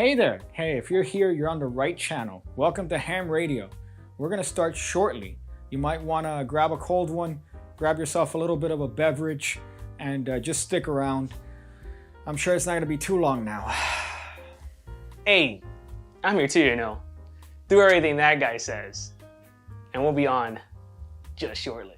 Hey there! Hey, if you're here, you're on the right channel. Welcome to Ham Radio. We're going to start shortly. You might want to grab a cold one, grab yourself a little bit of a beverage, and just stick around. I'm sure it's not going to be too long now. Hey, I'm here too, you know. Do everything that guy says. And we'll be on just shortly.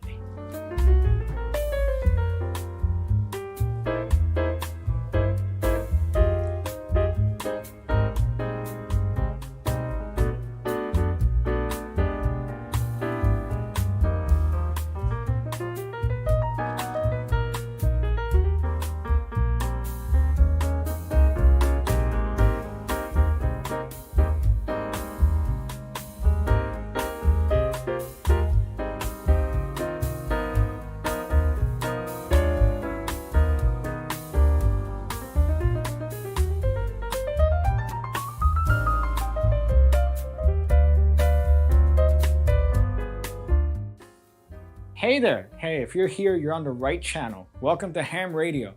Hey there! Hey, if you're here, you're on the right channel. Welcome to Ham Radio.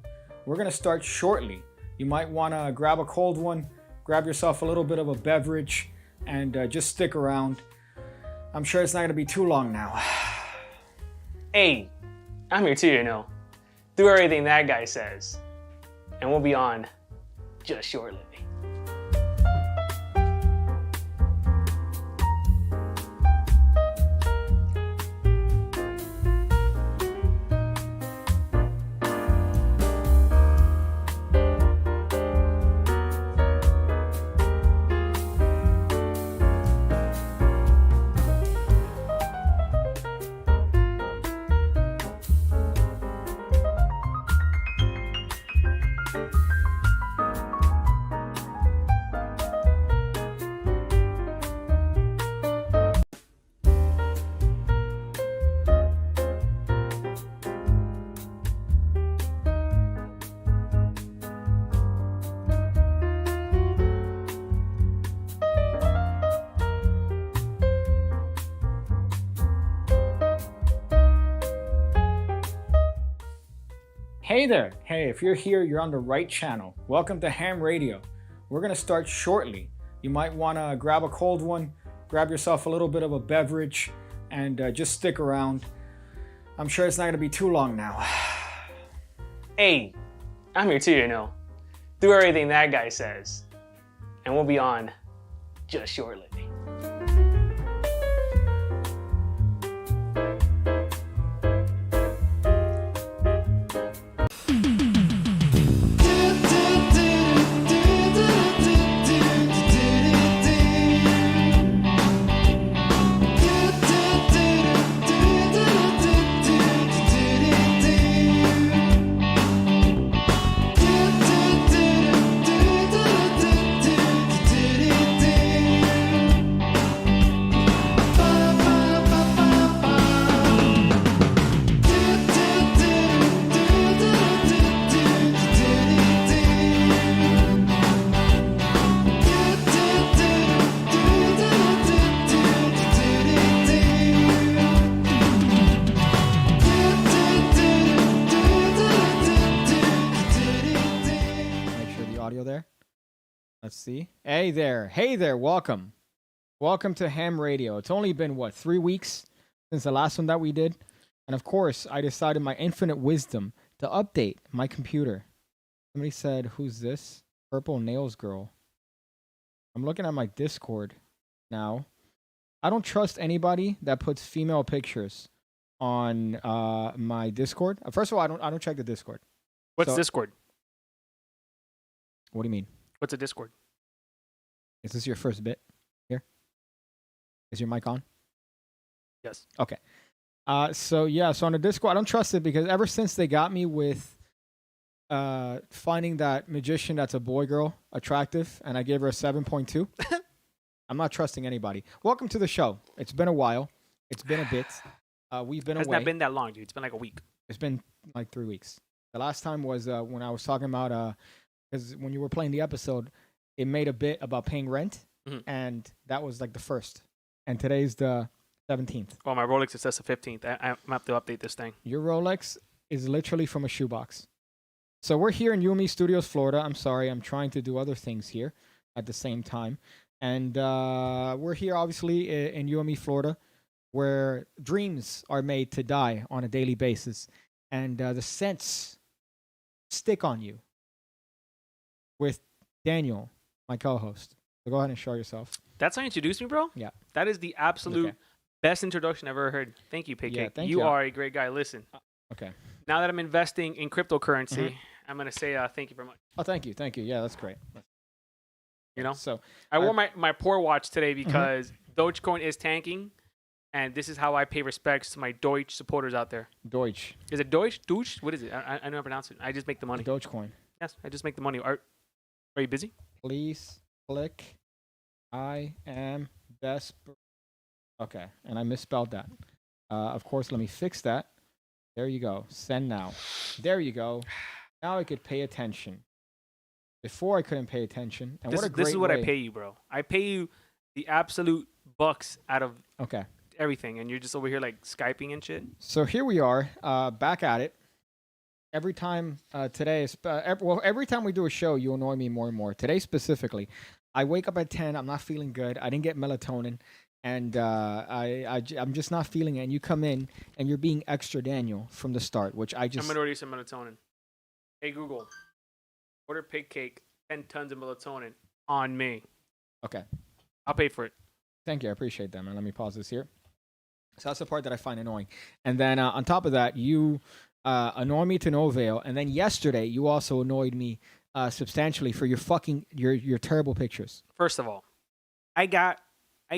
We're going to start shortly. You might want to grab a cold one, grab yourself a little bit of a beverage, and just stick around. I'm sure it's not going to be too long now. Hey, I'm here too, you know. Do everything that guy says. And we'll be on just shortly. Hey there! Hey, if you're here, you're on the right channel. Welcome to Ham Radio. We're going to start shortly. You might want to grab a cold one, grab yourself a little bit of a beverage, and just stick around. I'm sure it's not going to be too long now. Hey, I'm here too, you know. Do everything that guy says. And we'll be on just shortly. Let's see. Hey there, welcome. Welcome to Ham Radio. It's only been, 3 weeks since the last one that we did? And of course, I decided my infinite wisdom to update my computer. Somebody said, who's this? Purple Nails Girl. I'm looking at my Discord now. I don't trust anybody that puts female pictures on my Discord. First of all, I don't check the Discord. What's Discord? What do you mean? What's a Discord? Is this your first bit here? Is your mic on? Yes. Okay. So on the Discord, I don't trust it because ever since they got me with finding that magician that's a boy girl attractive, and I gave her a 7.2, I'm not trusting anybody. Welcome to the show. It's been a while. It's been a bit. We've been away. It's not been that long, dude. It's been like a week. It's been like 3 weeks. The last time was when I was talking about because when you were playing the episode, it made a bit about paying rent, and that was like the first. And today's the 17th. Well, my Rolex it says the 15th. I'm gonna have to update this thing. Your Rolex is literally from a shoebox. So we're here in UME Studios, Florida. I'm sorry, I'm trying to do other things here. at the same time. And we're here, obviously, in UME, Florida, where dreams are made to die on a daily basis. And the scents stick on you with Daniel, my co-host. So go ahead and show yourself. That's how you introduced me, bro? Yeah. That is the absolute Okay. best introduction I've ever heard. Thank you, Pig Yeah, Cake. thank you you. are a great guy. Listen, Okay. now that I'm investing in cryptocurrency, I'm going to say thank you very much. Oh, thank you. Thank you. Yeah, that's great. You know? So I wore my poor watch today because Dogecoin is tanking, and this is how I pay respects to my Deutsch supporters out there. Deutsch, Is it Deutsch? Deutsch? What is it? I don't know how to pronounce it. I just make the money. Dogecoin. Yes, I just make the money. Are you busy? Please click. I am desperate. Okay, and I misspelled that. Of course, let me fix that. There you go. Send now. There you go. Now I could pay attention. Before I couldn't pay attention. And This is what I pay you, bro. I pay you the absolute bucks out of Okay. everything, and you're just over here like Skyping and shit. So here we are, back at it. Every time today, every time we do a show, you annoy me more and more. Today specifically, I wake up at 10. I'm not feeling good. I didn't get melatonin, and I'm just not feeling it. And you come in, and you're being extra Daniel from the start, which I just. I'm gonna order you some melatonin. Hey Google, order Pig Cake 10 tons of melatonin on me. Okay. I'll pay for it. Thank you. I appreciate that, man. Let me pause this here. So that's the part that I find annoying. And then on top of that, you annoy me to no avail. And then yesterday, you also annoyed me substantially for your your terrible pictures. First of all, I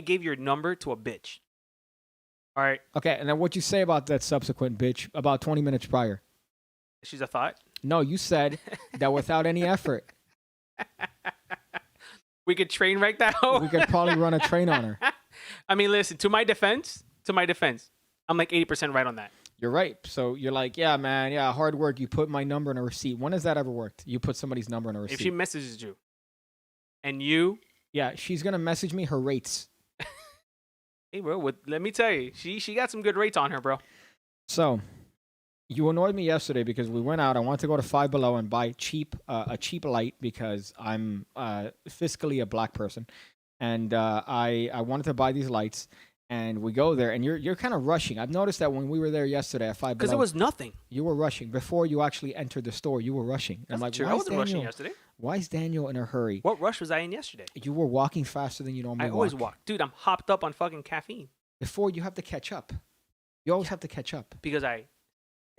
gave your number to a bitch. All right, Okay. And then what you say about that subsequent bitch about 20 minutes prior? she's a thought. No, you said that without any effort, We could train wreck that hoe. we could probably run a train on her. I mean, listen, to my defense, I'm like 80% right on that. You're right. So you're like, yeah, man, yeah, hard work. You put my number in a receipt. When has that ever worked? You put somebody's number in a receipt. If she messages you, and you, Yeah, she's going to message me her rates. hey, bro, let me tell you, she got some good rates on her, bro. So you annoyed me yesterday because we went out. I wanted to go to Five Below and buy a cheap light because I'm fiscally a black person, and I wanted to buy these lights. And we go there, and you're kind of rushing. I've noticed that when we were there yesterday at Five Below, Because there was nothing. you were rushing before you actually entered the store. You were rushing. And I'm like, True. why I is wasn't rushing Daniel? yesterday. Why is Daniel in a hurry? What rush was I in yesterday? You were walking faster than you normally I always walk. walk. Dude, I'm hopped up on fucking caffeine. Before you have to catch up. You always have to catch up. Because Okay.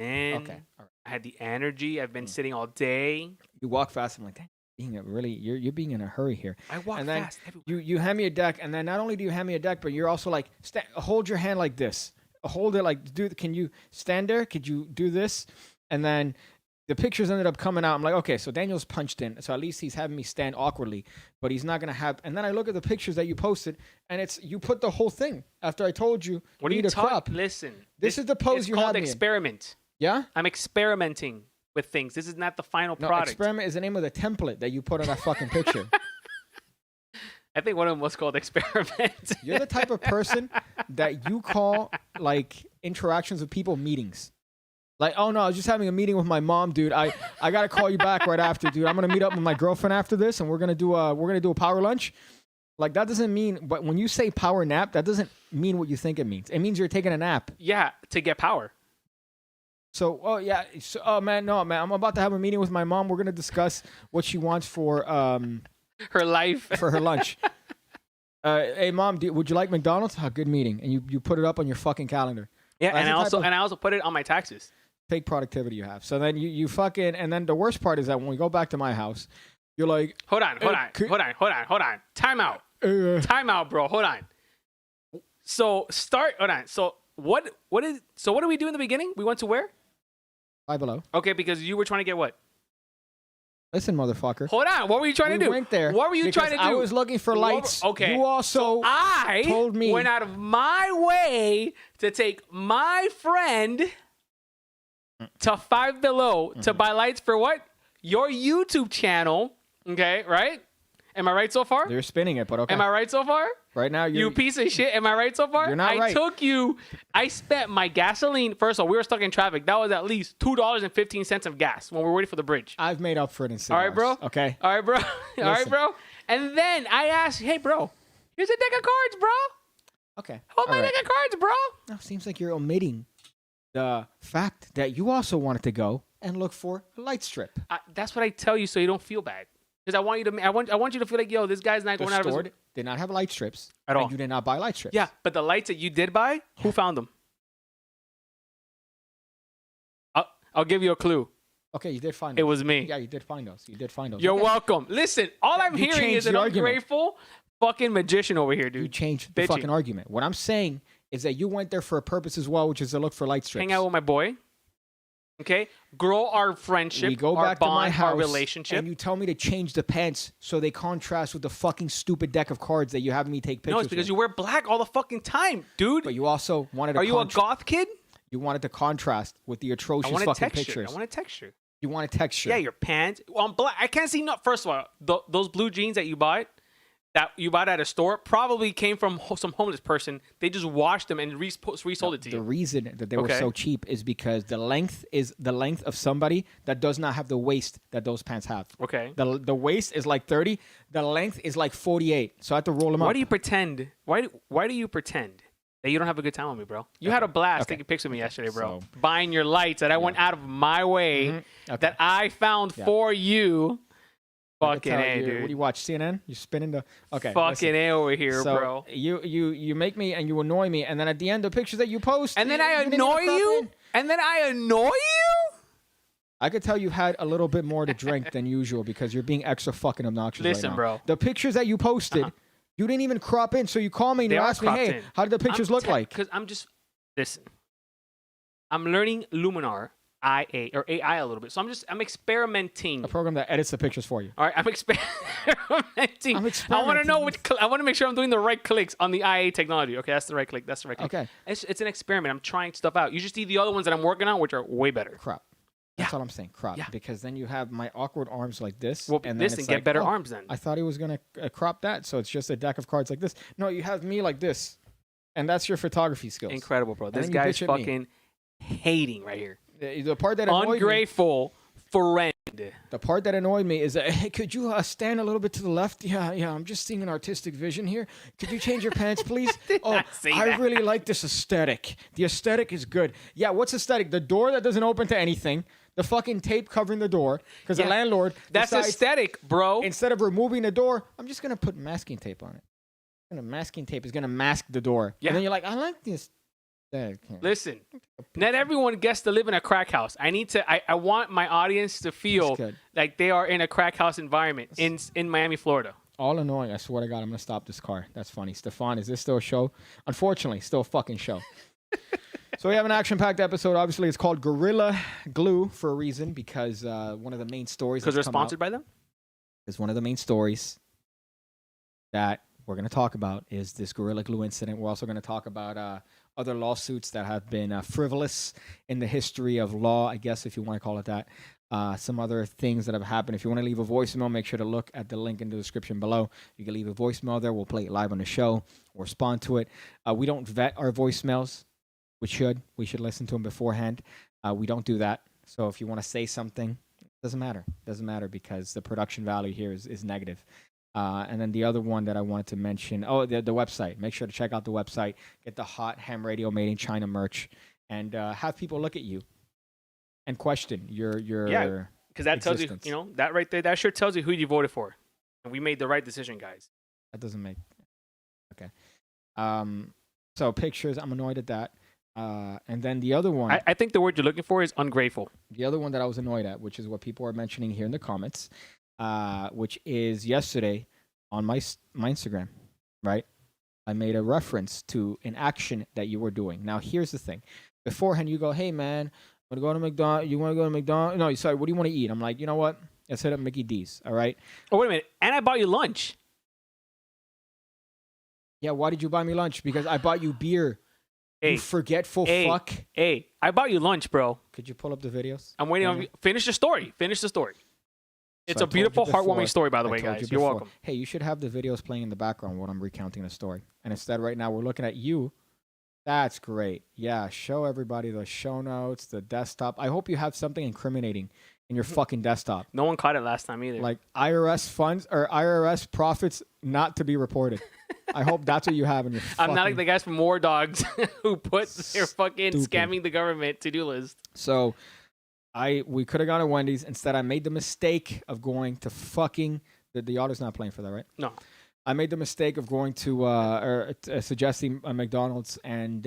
All right. I had the energy. I've been sitting all day. You walk fast. I'm like, dang, you're being in a hurry here. I walk And then fast everywhere. You hand me a deck, and then not only do you hand me a deck, but you're also like, hold your hand like this. Hold it like, dude, can you stand there? Could you do this? And then the pictures ended up coming out. I'm like, okay, so Daniel's punched in. So at least he's having me stand awkwardly, but he's not going to have. And then I look at the pictures that you posted, and you put the whole thing after I told you. What are you need a crop. talking? Listen. This is the pose it's you called had me in. experiment. Yeah? I'm experimenting with things. This is not the final No, product. experiment is the name of the template that you put on that fucking picture. I think one of them was called experiment. You're the type of person that you call like interactions with people meetings. Like, oh no, I was just having a meeting with my mom, dude. I gotta call you back right after, dude. I'm gonna meet up with my girlfriend after this, and we're gonna do a power lunch. Like that doesn't mean. But when you say power nap, that doesn't mean what you think it means. It means you're taking a nap. Yeah, to get power. So, oh yeah, so, oh man, no man, I'm about to have a meeting with my mom. We're gonna discuss what she wants for Her life. for her lunch. Hey mom, would you like McDonald's? Oh, good meeting, and you put it up on your fucking calendar. Yeah, That's and the type I also put it on my taxes. Fake productivity you have. So then you fucking, and then the worst part is that when we go back to my house, you're like, Hold on. Time out. Time out, bro. Hold on. So hold on. So what did we do in the beginning? We went to where? Five Below. Okay, because you were trying to get what? Listen, motherfucker. Hold on. What were you trying to do? We went there. What were you trying to do? I was looking for lights. Okay. You also I told me went out of my way to take my friend to Five Below to buy lights for what? Your YouTube channel. Okay, right? Am I right so far? You're spinning it, but okay. Am I right so far? Right now, You piece of shit. Am I right so far? You're not right. I spent my gasoline. First of all, we were stuck in traffic. That was at least $2.15 of gas when we were waiting for the bridge. I've made up for it in 6 All right, bro. Okay. All right, bro. All right, Listen. bro. And then I asked, hey, bro, here's a deck of cards, bro. Okay. Hold all my right. deck of cards, bro. Now, seems like you're omitting the fact that you also wanted to go and look for a light strip. That's what I tell you so you don't feel bad. Because I want you to, I want you to feel like, yo, this guy's not The going out of store his... did not have light strips At all. and you did not buy light strips. Yeah, but the lights that you did buy, who found them? I'll give you a clue. Okay, you did find It those. was me. Yeah, you did find those. You did find those. You're Okay. welcome. Listen, all I'm You hearing changed is an the argument. ungrateful fucking magician over here, You dude. changed the Bitchy. fucking argument. What I'm saying is that you went there for a purpose as well, which is to look for light strips. Hang out with my boy. Okay? Grow our friendship, we go our back bond, to my house, our relationship. and you tell me to change the pants so they contrast with the fucking stupid deck of cards that you have me take pictures No, it's because with. you wear black all the fucking time, dude. But you also wanted to Are you a goth kid? You wanted to contrast with the I atrocious want a fucking texture. pictures. I want a texture. You want a texture. Yeah, your pants. Well, I'm black. I can't see. First of all, those blue jeans that you bought at a store probably came from some homeless person. They just washed them and resold it to The you. reason that they were Okay. so cheap is because the length is the length of somebody that does not have the waist that those pants have. Okay. The waist is like 30. The length is like 48. So I have to roll them up. Why do you pretend? Why do you pretend that you don't have a good time with me, bro? You had a blast Okay. taking pics with me yesterday, bro. So- Buying your lights that I went out of my way Okay. that I found Yeah. for you. I Fucking can tell A, you- dude. What do you watch? CNN? You spinning the okay. Fucking listen. A over here, So bro. you make me and you annoy me, and then at the end, the pictures that you post, And then you I didn't even annoy crop you? in. And then I annoy you? I could tell you had a little bit more to drink than usual because you're being extra fucking obnoxious. Listen, right now. bro. The pictures that you posted, you didn't even crop in. So you call me and They you are ask me, cropped "Hey, in. how did the pictures look like?" Because I'm just listen. I'm learning Luminar IA or AI a little bit, so I'm experimenting. A program that edits the pictures for you. All right, I'm experimenting. I want to know which. I want to make sure I'm doing the right clicks on the IA technology. Okay, that's the right click. That's the right click. Okay. It's an experiment. I'm trying stuff out. You just see the other ones that I'm working on, which are way better. Crop. That's all I'm saying. Crop. Yeah. Because then you have my awkward arms like this. Well, and then listen, it's get like, better oh, arms then. I thought he was gonna crop that, so it's just a deck of cards like this. No, you have me like this, and that's your photography skills. Incredible, bro. This then you guy's bitch at me. fucking hating right here. The part that annoyed me, Ungrateful friend. the part that annoyed me is that, hey, could you stand a little bit to the left? Yeah, I'm just seeing an artistic vision here. Could you change your pants, please? Oh, not say I that. really like this aesthetic. The aesthetic is good. Yeah, what's aesthetic? The door that doesn't open to anything. The fucking tape covering the door. Because the Yeah. landlord That's decides, aesthetic, bro. instead of removing the door, I'm just going to put masking tape on it. Masking tape is going to mask the door. Yeah. And then you're like, I like this. Listen, not everyone gets to live in a crack house. I want my audience to feel good. like they are in a crack house environment in Miami, Florida. All annoying. I swear to God, I'm going to stop this car. That's funny. Stefan, is this still a show? Unfortunately, still a fucking show. So we have an action-packed episode. Obviously, it's called Gorilla Glue for a reason because one of the main stories Because they're sponsored by them? is one of the main stories that we're going to talk about is this Gorilla Glue incident. We're also going to talk about other lawsuits that have been frivolous in the history of law, I guess, if you want to call it that. Some other things that have happened. If you want to leave a voicemail, make sure to look at the link in the description below. You can leave a voicemail there. We'll play it live on the show or respond to it. We don't vet our voicemails. We should listen to them beforehand. We don't do that. So if you want to say something, it doesn't matter. It doesn't matter because the production value here is negative. And then the other one that I wanted to mention, the website. Make sure to check out the website. Get the hot ham radio made in China merch, and have people look at you and question your Because that tells you, existence. that right there, that sure tells you who you voted for. And we made the right decision, guys. That doesn't make okay. So pictures, I'm annoyed at that. And then the other one, I think the word you're looking for is ungrateful. the other one that I was annoyed at, which is what people are mentioning here in the comments, which is yesterday on my Instagram, right? I made a reference to an action that you were doing. Now, here's the thing. Beforehand, you go, hey, man, I'm going to go to McDonald's. You want to go to McDonald's? No, sorry, what do you want to eat? I'm like, you know what? Let's hit up Mickey D's, all right? Oh, wait a minute. And I bought you lunch. Yeah, why did you buy me lunch? Because I bought you beer. Hey, You forgetful hey, fuck. Hey, I bought you lunch, bro. Could you pull up the videos? I'm waiting on you. Finish the story. Finish the story. It's So I a told you beautiful, before- heartwarming story, by the I way, told guys. you You're before. welcome. Hey, you should have the videos playing in the background while I'm recounting the story. And instead, right now, we're looking at you That's great. Yeah, show everybody the show notes, the desktop. I hope you have something incriminating in your fucking desktop. No one caught it last time either. Like IRS funds or IRS profits not to be reported. I hope that's what you have in your I'm not like fucking- the guys from War Dogs who put their fucking Stupid. scamming the government to-do list. So we could have gone to Wendy's. Instead, I made the mistake of going to fucking the auto's not playing for that, right? No. I made the mistake of going to suggesting a McDonald's, and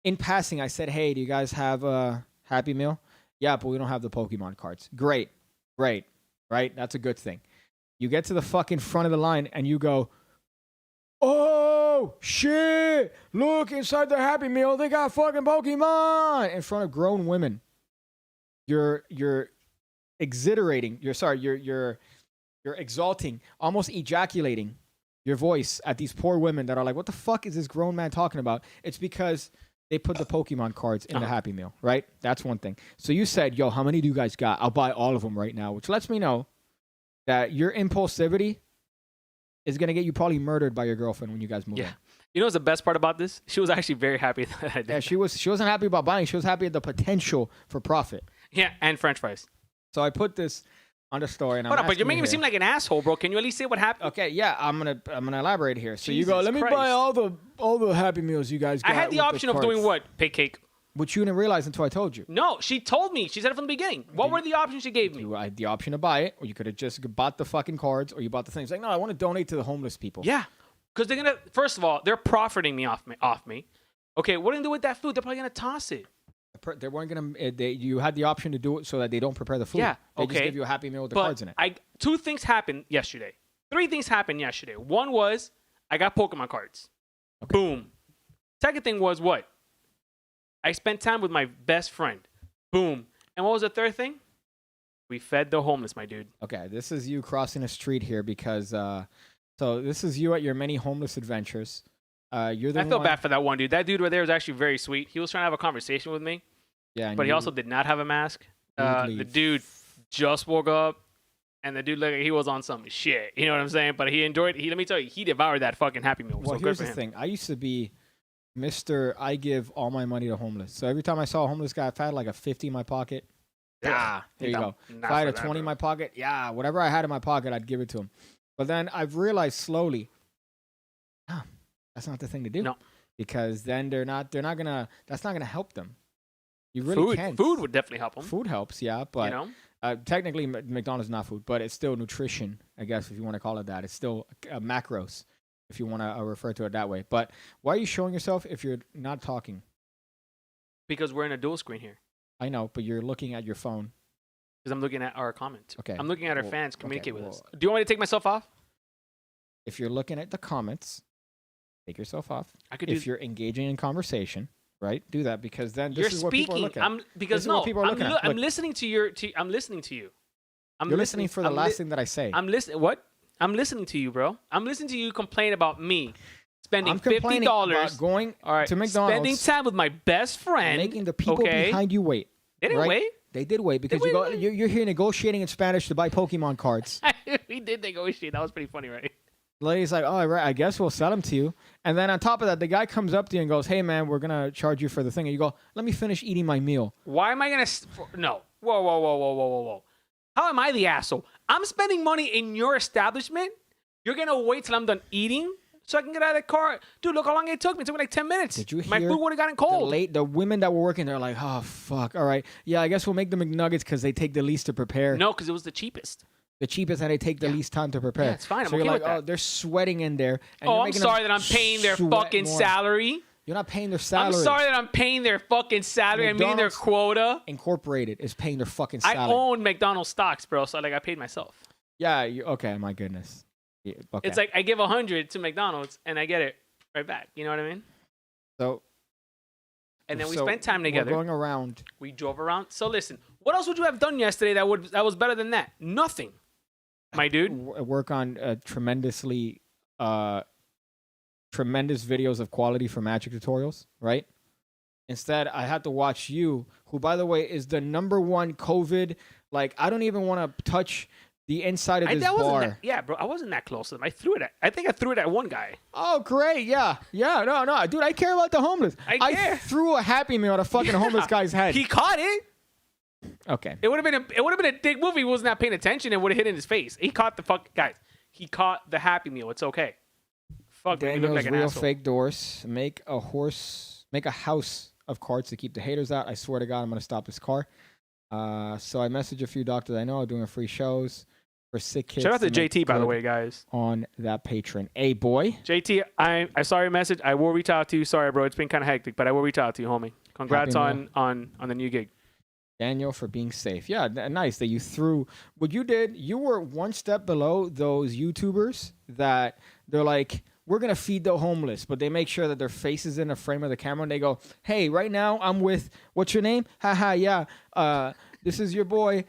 in passing, I said, "Hey, do you guys have a Happy Meal?" Yeah, but we don't have the Pokemon cards. Great, right? That's a good thing. You get to the fucking front of the line, and you go, "Oh shit! Look inside the Happy Meal. They got fucking Pokemon!" In front of grown women. You're exhilarating. You're exalting, almost ejaculating your voice at these poor women that are like, what the fuck is this grown man talking about? It's because they put the Pokemon cards in the Happy Meal, right? That's one thing. So you said, yo, how many do you guys got? I'll buy all of them right now, which lets me know that your impulsivity is going to get you probably murdered by your girlfriend when you guys move in. You know what's the best part about this? She was actually very happy that I did. Yeah, she wasn't happy about buying. She was happy at the potential for profit. Yeah, and French fries. So I put this on the story, and Hold on, but you're making me here. seem like an asshole, bro. Can you at least say what happened? Okay, yeah, I'm gonna elaborate here. So you go, Jesus let me Christ. buy all the Happy Meals you guys got. I had the with option of cards." doing what? Pay cake. Which you didn't realize until I told you. No, she told me. She said it from the beginning. What were the options she gave me? You had the option to buy it, or you could have just bought the fucking cards, or you bought the things. Like, no, I want to donate to the homeless people. Yeah, because they're gonna. First of all, they're profiting me off me. Okay, what are they gonna do with that food? They're probably gonna toss it. They weren't gonna. You had the option to do it so that they don't prepare the food. Yeah, They just okay. give you a Happy Meal with the But cards in it. two things happened yesterday. Three things happened yesterday. One was I got Pokemon cards. Okay. Boom. Second thing was what? I spent time with my best friend. Boom. And what was the third thing? We fed the homeless, my dude. Okay, this is you crossing a street here because. So this is you at your many homeless adventures. You're the I feel one- bad for that one dude. That dude right there was actually very sweet. He was trying to have a conversation with me, Yeah, and but he you- also did not have a mask. you The leave. dude just woke up, and the dude looked like he was on some shit. You know what I'm saying? But he enjoyed. Let me tell you, he devoured that fucking Happy Meal. Well, so good here's for the him. thing. I used to be Mr. I give all my money to homeless. So every time I saw a homeless guy, if I had like a 50 in my pocket, there you go. If I had a 20 in my pocket, whatever I had in my pocket, I'd give it to him. But then I've realized slowly, that's not the thing to do. No. Because then that's not gonna help them. You really can't. Food would definitely help him. Food helps, yeah, but you know, technically McDonald's is not food, but it's still nutrition, I guess, if you want to call it that. It's still macros, if you want to refer to it that way. But why are you showing yourself if you're not talking? because we're in a dual screen here. I know, but you're looking at your phone. Because I'm looking at our comments. Okay. I'm looking at our Well, fans okay, communicate with well- us. Do you want me to take myself off? If you're looking at the comments, take yourself off. I could If do. you're engaging in conversation, right, do that because then this You're is what people are speaking. looking at. I'm because This is what no. people are looking at. I'm Look. listening to your. I'm listening to you. I'm You're listening for the I'm last li- thing that I say. I'm listening. What? I'm listening to you, bro. I'm listening to you complain about me spending I'm complaining $50. about going All right, to McDonald's, spending time with my best friend, making the people okay? behind you wait. They didn't right? wait. They did wait because They you waited. you're here negotiating in Spanish to buy Pokemon cards. We did negotiate. That was pretty funny, right? The lady's like, "Oh, right, I guess we'll sell them to you." And then on top of that, the guy comes up to you and goes, "Hey, man, we're gonna charge you for the thing." And you go, "Let me finish eating my meal." Why am I gonna? No. Whoa, whoa, whoa, whoa, whoa, whoa, whoa. How am I the asshole? I'm spending money in your establishment. You're gonna wait till I'm done eating so I can get out of the car, dude. Look how long it took me. It took me like 10 minutes. Did you My hear food would have gotten The cold. the women that were working there are like, "Oh, fuck, all right, yeah, I guess we'll make the McNuggets because they take the least to prepare." No, because it was the cheapest. The cheapest and they take the least time to prepare. Yeah, it's fine. I'm So you're okay like, with that. "Oh, they're sweating in there." And Oh, you're I'm making them sorry that I'm paying their sweat fucking more. salary. You're not paying their salary. I'm sorry that I'm paying their fucking salary. I'm meeting their McDonald's- quota. Incorporated is paying their fucking I salary. own McDonald's stocks, bro. So like I paid myself. Yeah, okay, my goodness. Yeah, okay. It's like I give 100 to McDonald's and I get it right back. You know what I mean? so. And then we so spent time we're together. going around. We drove around. So listen, what else would you have done yesterday that was better than that? Nothing, my dude. Work on tremendous videos of quality for magic tutorials, right? Instead, I had to watch you, who, by the way, is the #1 COVID. Like, I don't even want to touch the inside of this That wasn't bar. yeah, bro. I wasn't that close to them. I think I threw it at one guy. Oh, great. Yeah. No. Dude, I care about the homeless. I care. threw a Happy Meal at a fucking homeless guy's head. He caught it. Okay. It would have been a dick move if he was not paying attention and would have hit in his face. He caught the fuck guys. He caught the Happy Meal. It's okay. Fuck, man, you look Daniel's like an real asshole. fake doors. Make a house of cards to keep the haters out. I swear to God, I'm gonna stop this car. So I messaged a few doctors I know doing free shows for sick kids. Shout out to make JT, by the good way, guys. on that patron. Hey, boy. JT, I saw your message. I will reach out to you. Sorry, bro. It's been kind of hectic, but I will reach out to you, homie. Congrats Happy on the new gig. Daniel for being safe. Yeah, nice that you threw what you did. You were one step below those YouTubers that they're like, we're going to feed the homeless, but they make sure that their face is in the frame of the camera and they go, hey, right now I'm with, what's your name? Haha, yeah. This is your boy,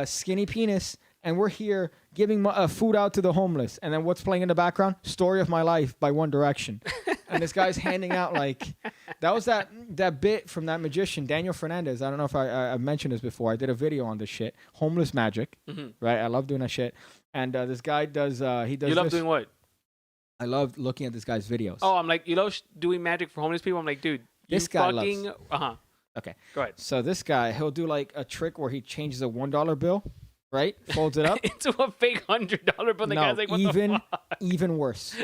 Skinny Penis, and we're here giving food out to the homeless. And then what's playing in the background? Story of My Life by One Direction. And this guy's handing out like, that was that bit from that magician, Daniel Fernandez. I don't know if I've mentioned this before. I did a video on this shit, homeless magic, right? I love doing that shit. And this guy does, he does You love this. doing what? I love looking at this guy's videos. Oh, I'm like, you love doing magic for homeless people? I'm like, dude, This guy loves- Uh-huh. Okay. Go ahead. So this guy, he'll do like a trick where he changes a $1 bill, right? Folds it up. Into a fake $100 bill. The No, guy's like, what the fuck? even worse.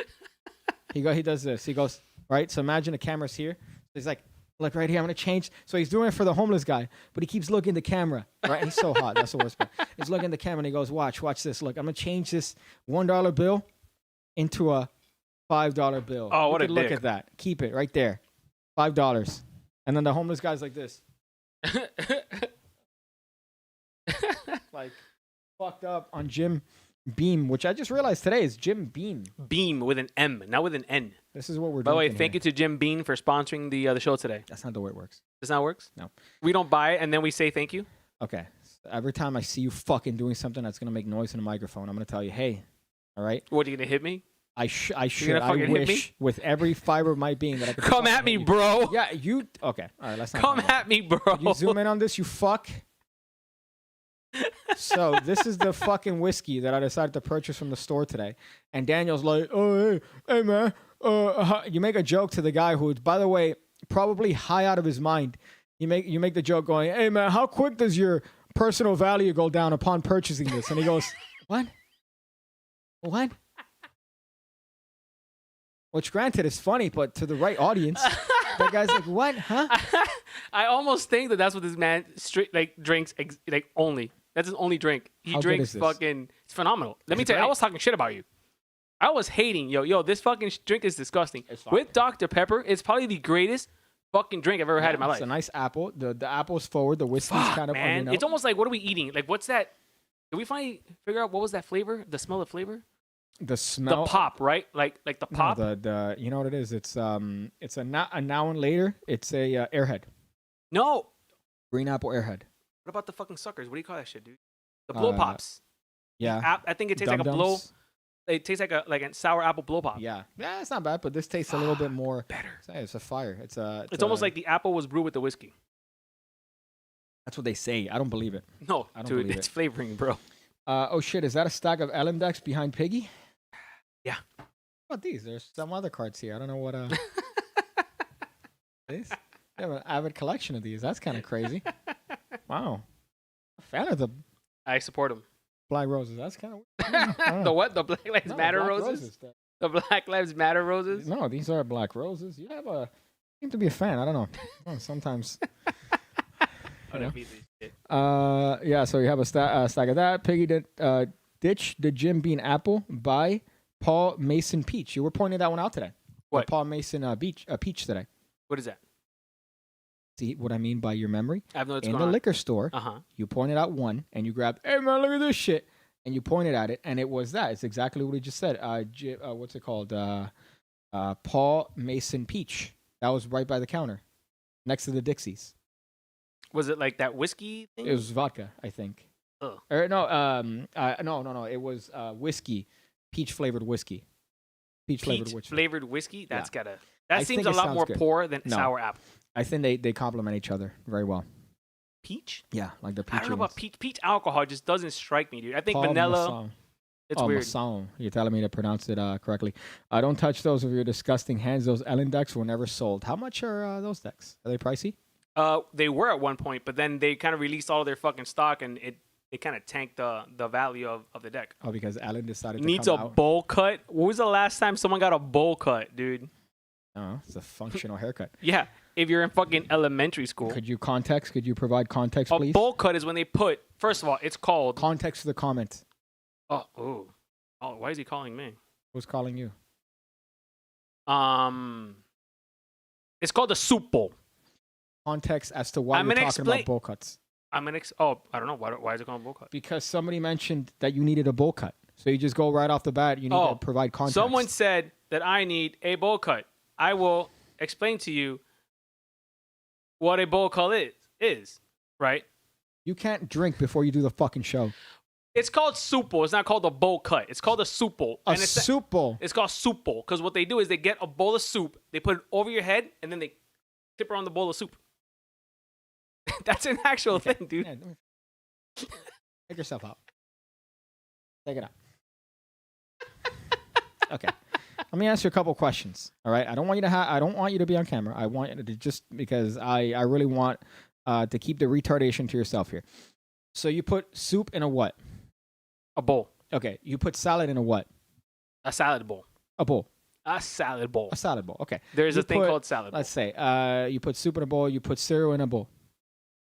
He does this. He goes, right? So imagine the camera's here. He's like, look right here, I'm gonna change. So he's doing it for the homeless guy, but he keeps looking at the camera, right? And he's so hot. That's the worst part. He's looking at the camera and he goes, watch this. Look, I'm gonna change this $1 bill into a $5 bill. Oh, what You a can look dick. at that. Keep it right there. $5. And then the homeless guy's like this. Like fucked up on Jim Beam, which I just realized today is Jim Beam. Beam with an M, not with an N. This is what we're By the doing. way, thank you to Jim Beam for sponsoring the show today. That's not the way it works. Does that work? No. We don't buy it and then we say thank you? Okay. So every time I see you fucking doing something that's gonna make noise in the microphone, I'm gonna tell you, hey, all right? What, are you going to hit me? I should. gonna I fucking hit me? wish with every fiber of my being that I could Come fucking at me, hit you. bro. Yeah, you. Okay. All right. Let's not. Come talk about at me, bro. it. You zoom in on this, you fuck. So this is the fucking whiskey that I decided to purchase from the store today, and Daniel's like, "Oh, hey man." You make a joke to the guy who's, by the way, probably high out of his mind. You make the joke going, "Hey man, how quick does your personal value go down upon purchasing this?" And he goes, "What? What?" Which, granted, is funny, but to the right audience, that guy's like, "What? Huh?" I almost think that's what this man drinks only. That's his only drink. He How good drinks is this? fucking. It's phenomenal. Let me it tell you, I great? was talking shit about you. I was hating, yo, this fucking drink is disgusting. It's fine. With Dr. Pepper, it's probably the greatest fucking drink I've ever had in my life. It's a nice apple. The apple's forward. The whiskey's Fuck, kind of on your man. nose. It's almost like, what are we eating? Like, what's that? Did we finally figure out what was that flavor? The smell of flavor? the smell. The pop, right? Like the No, pop. the you know what it is? It's a now and later. It's a airhead. No. Green apple airhead. What about the fucking suckers? What do you call that shit, dude? The blow pops. Yeah. I think it tastes like a blow. Dum-dums. It tastes like a sour apple blow pop. Yeah, it's not bad, but this tastes a little bit more better. It's a fire. It's It's almost like the apple was brewed with the whiskey. that's what they say. I don't believe it. No, I don't dude, believe it's it. flavoring, bro. Oh shit! Is that a stack of Ellendex behind Piggy? Yeah. How about these? There's some other cards here. I don't know what. These? I have an avid collection of these. That's kind of crazy. Wow. A fan of the I support him. Black Roses. That's kind of The what? The Black Lives No, Matter Black roses? The Black Lives Matter roses? No, these are Black Roses. You seem to be a fan. I don't know. Sometimes. Oh, that piece of shit. Yeah. So you have a stack of that. Piggy did ditch the Jim Bean apple by Paul Mason Peach. You were pointing that one out today. What? The Paul Mason peach today. What is that? See what I mean by your memory? I have no what's In going the on. liquor store, Uh-huh. you pointed out one, and you grabbed, hey man, look at this shit, and you pointed at it, and it was that. It's exactly what he just said. What's it called? Paul Mason Peach. That was right by the counter, next to the Dixies. Was it like that whiskey thing? It was vodka, I think. Ugh. Or no. It was whiskey, peach flavored whiskey. Peach flavored Peach whiskey. flavored whiskey? That's gotta... I That seems think a it lot sounds more good. poor than No. sour apple. I think they complement each other very well. Peach? Yeah, like the peach. I don't know about peach. Peach alcohol just doesn't strike me, dude. I think Paul vanilla. Masson. It's weird. Masson. You're telling me to pronounce it correctly. Don't touch those with your disgusting hands. Those Ellen decks were never sold. How much are those decks? Are they pricey? They were at one point, but then they kind of released all of their fucking stock, and it kind of tanked the value of the deck. Oh, because Alan decided Needs to a come out. bowl cut. When was the last time someone got a bowl cut, dude? Oh, it's a functional haircut. Yeah, if you're in fucking elementary school. Could you provide context, A please? bowl cut is when they put. First of all, it's called. Context to the comment. Oh, why is he calling me? Who's calling you? It's called a soup bowl. Context as to why I'm you're gonna talking explain- about bowl cuts. I don't know. Why is it called a bowl cut? Because somebody mentioned that you needed a bowl cut. So you just go right off the bat. You need to provide context. Someone said that I need a bowl cut. I will explain to you what a bowl cut is, right? You can't drink before you do the fucking show. It's called soup bowl. It's not called a bowl cut. It's called a soup bowl. A soup bowl. It's called soup bowl because what they do is they get a bowl of soup, they put it over your head, and then they tip around the bowl of soup. That's an actual thing, dude. Yeah, take yourself out. Take it out. Okay. Let me ask you a couple questions. All right. I don't want you to be on camera. I want you to just because I really want to keep the retardation to yourself here. So you put soup in a what? A bowl. Okay. You put salad in a what? A salad bowl. A bowl. A salad bowl. A salad bowl. Okay. There's You a thing put- called salad bowl. Let's say you put soup in a bowl. You put cereal in a bowl.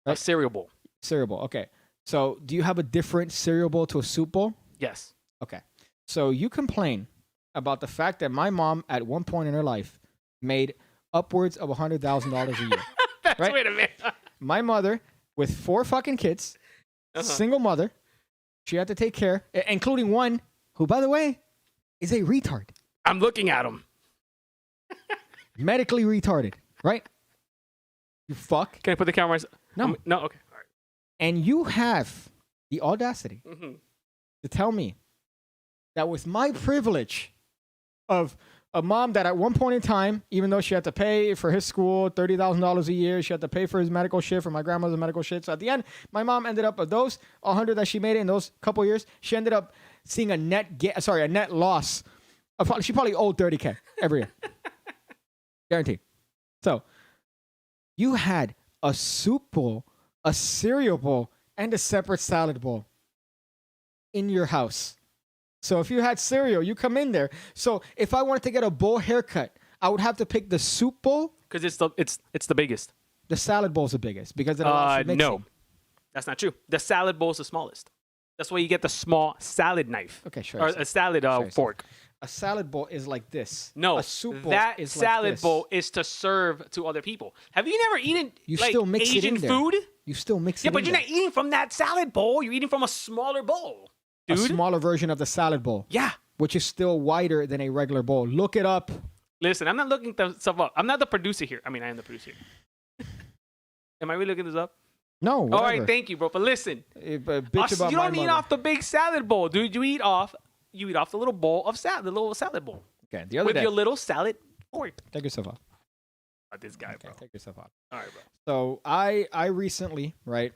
A cereal bowl. Cereal bowl. Okay. So do you have a different cereal bowl to a soup bowl? Yes. Okay. So you complain about the fact that my mom at one point in her life made upwards of $100,000 a year. Right? Wait a minute. My mother, with 4 fucking kids, single mother, she had to take care, including one who, by the way, is a retard. I'm looking at him. Medically retarded, right? You fuck. Can I put the camera? No. No. Okay. All right. And you have the audacity Mm-hmm. to tell me that with my privilege of a mom that at one point in time, even though she had to pay for his school $30,000 a year, she had to pay for his medical shit, for my grandmother's medical shit. So at the end, my mom ended up of those 100 that she made in those couple years, she ended up seeing a net loss of she probably owed $30K every year, guaranteed. So you had a soup bowl, a cereal bowl, and a separate salad bowl in your house. So if you had cereal, you come in there. So if I wanted to get a bowl haircut, I would have to pick the soup bowl. Because it's the biggest. The salad bowl's the biggest because it allows for mixing. No, that's not true. The salad bowl is the smallest. That's why you get the small salad knife. Okay, sure. Or a salad fork. A salad bowl is like this. No, a soup bowl that is salad like this. bowl is to serve to other people. Have you never eaten You like still mix Asian it in there. food? You still mix it Yeah, in but you're there. not eating from that salad bowl. You're eating from a smaller bowl, dude. A smaller version of the salad bowl. Yeah. Which is still wider than a regular bowl. Look it up. Listen, I'm not looking stuff up. I'm not the producer here. I mean, I am the producer. Am I really looking this up? No, whatever. All right, thank you, bro. But listen, Bitch about you my don't eat mother. off the big salad bowl, dude. You eat off the little bowl of salad, the little salad bowl Okay, the other with day. your little salad fork. Take yourself off. This guy, Okay, bro. take yourself off. All right, bro. So I recently, right?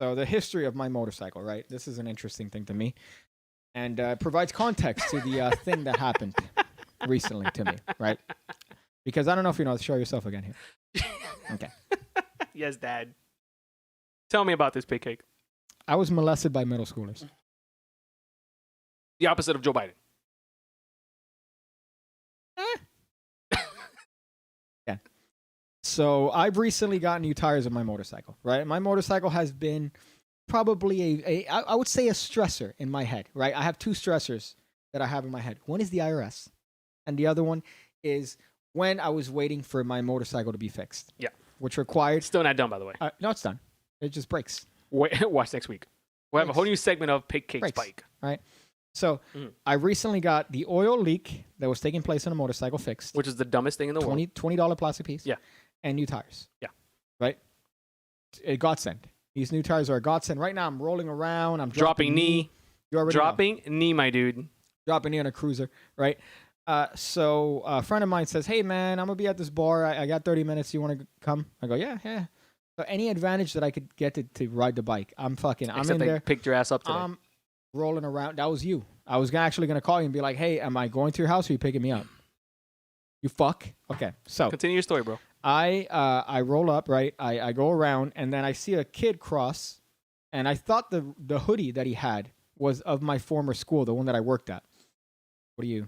So the history of my motorcycle, right? This is an interesting thing to me, and provides context to the thing that happened recently to me, right? Because I don't know if you know. Show yourself again here. Okay. Yes, Dad. Tell me about this pig cake. I was molested by middle schoolers. The opposite of Joe Biden. Yeah. So I've recently gotten new tires on my motorcycle, right? My motorcycle has been probably I would say a stressor in my head, right? I have 2 stressors that I have in my head. One is the IRS, and the other one is when I was waiting for my motorcycle to be fixed. Yeah. Which required... Still not done, by the way. no, it's done. It just breaks. Wait, watch next week. We'll have a whole new segment of pig cake Breaks. spike. Right? So I recently got the oil leak that was taking place on a motorcycle fixed. Which is the dumbest thing in the world. $20 plastic piece. Yeah. And new tires. Yeah. Right? A godsend. These new tires are a godsend. Right now I'm rolling around. I'm Dropping knee. You already know. Dropping knee, my dude. Dropping knee on a cruiser. Right? So a friend of mine says, hey, man, I'm going to be at this bar. I got 30 minutes. You want to come? I go, yeah. So any advantage that I could get to ride the bike, I'm fucking. I'm Except in they there. picked your ass up today. I'm rolling around. That was you. I was actually gonna call you and be like, "Hey, am I going to your house or are you picking me up?" You fuck. Okay, so Continue your story, bro. I roll up, right? I go around and then I see a kid cross, and I thought the hoodie that he had was of my former school, the one that I worked at. What are you?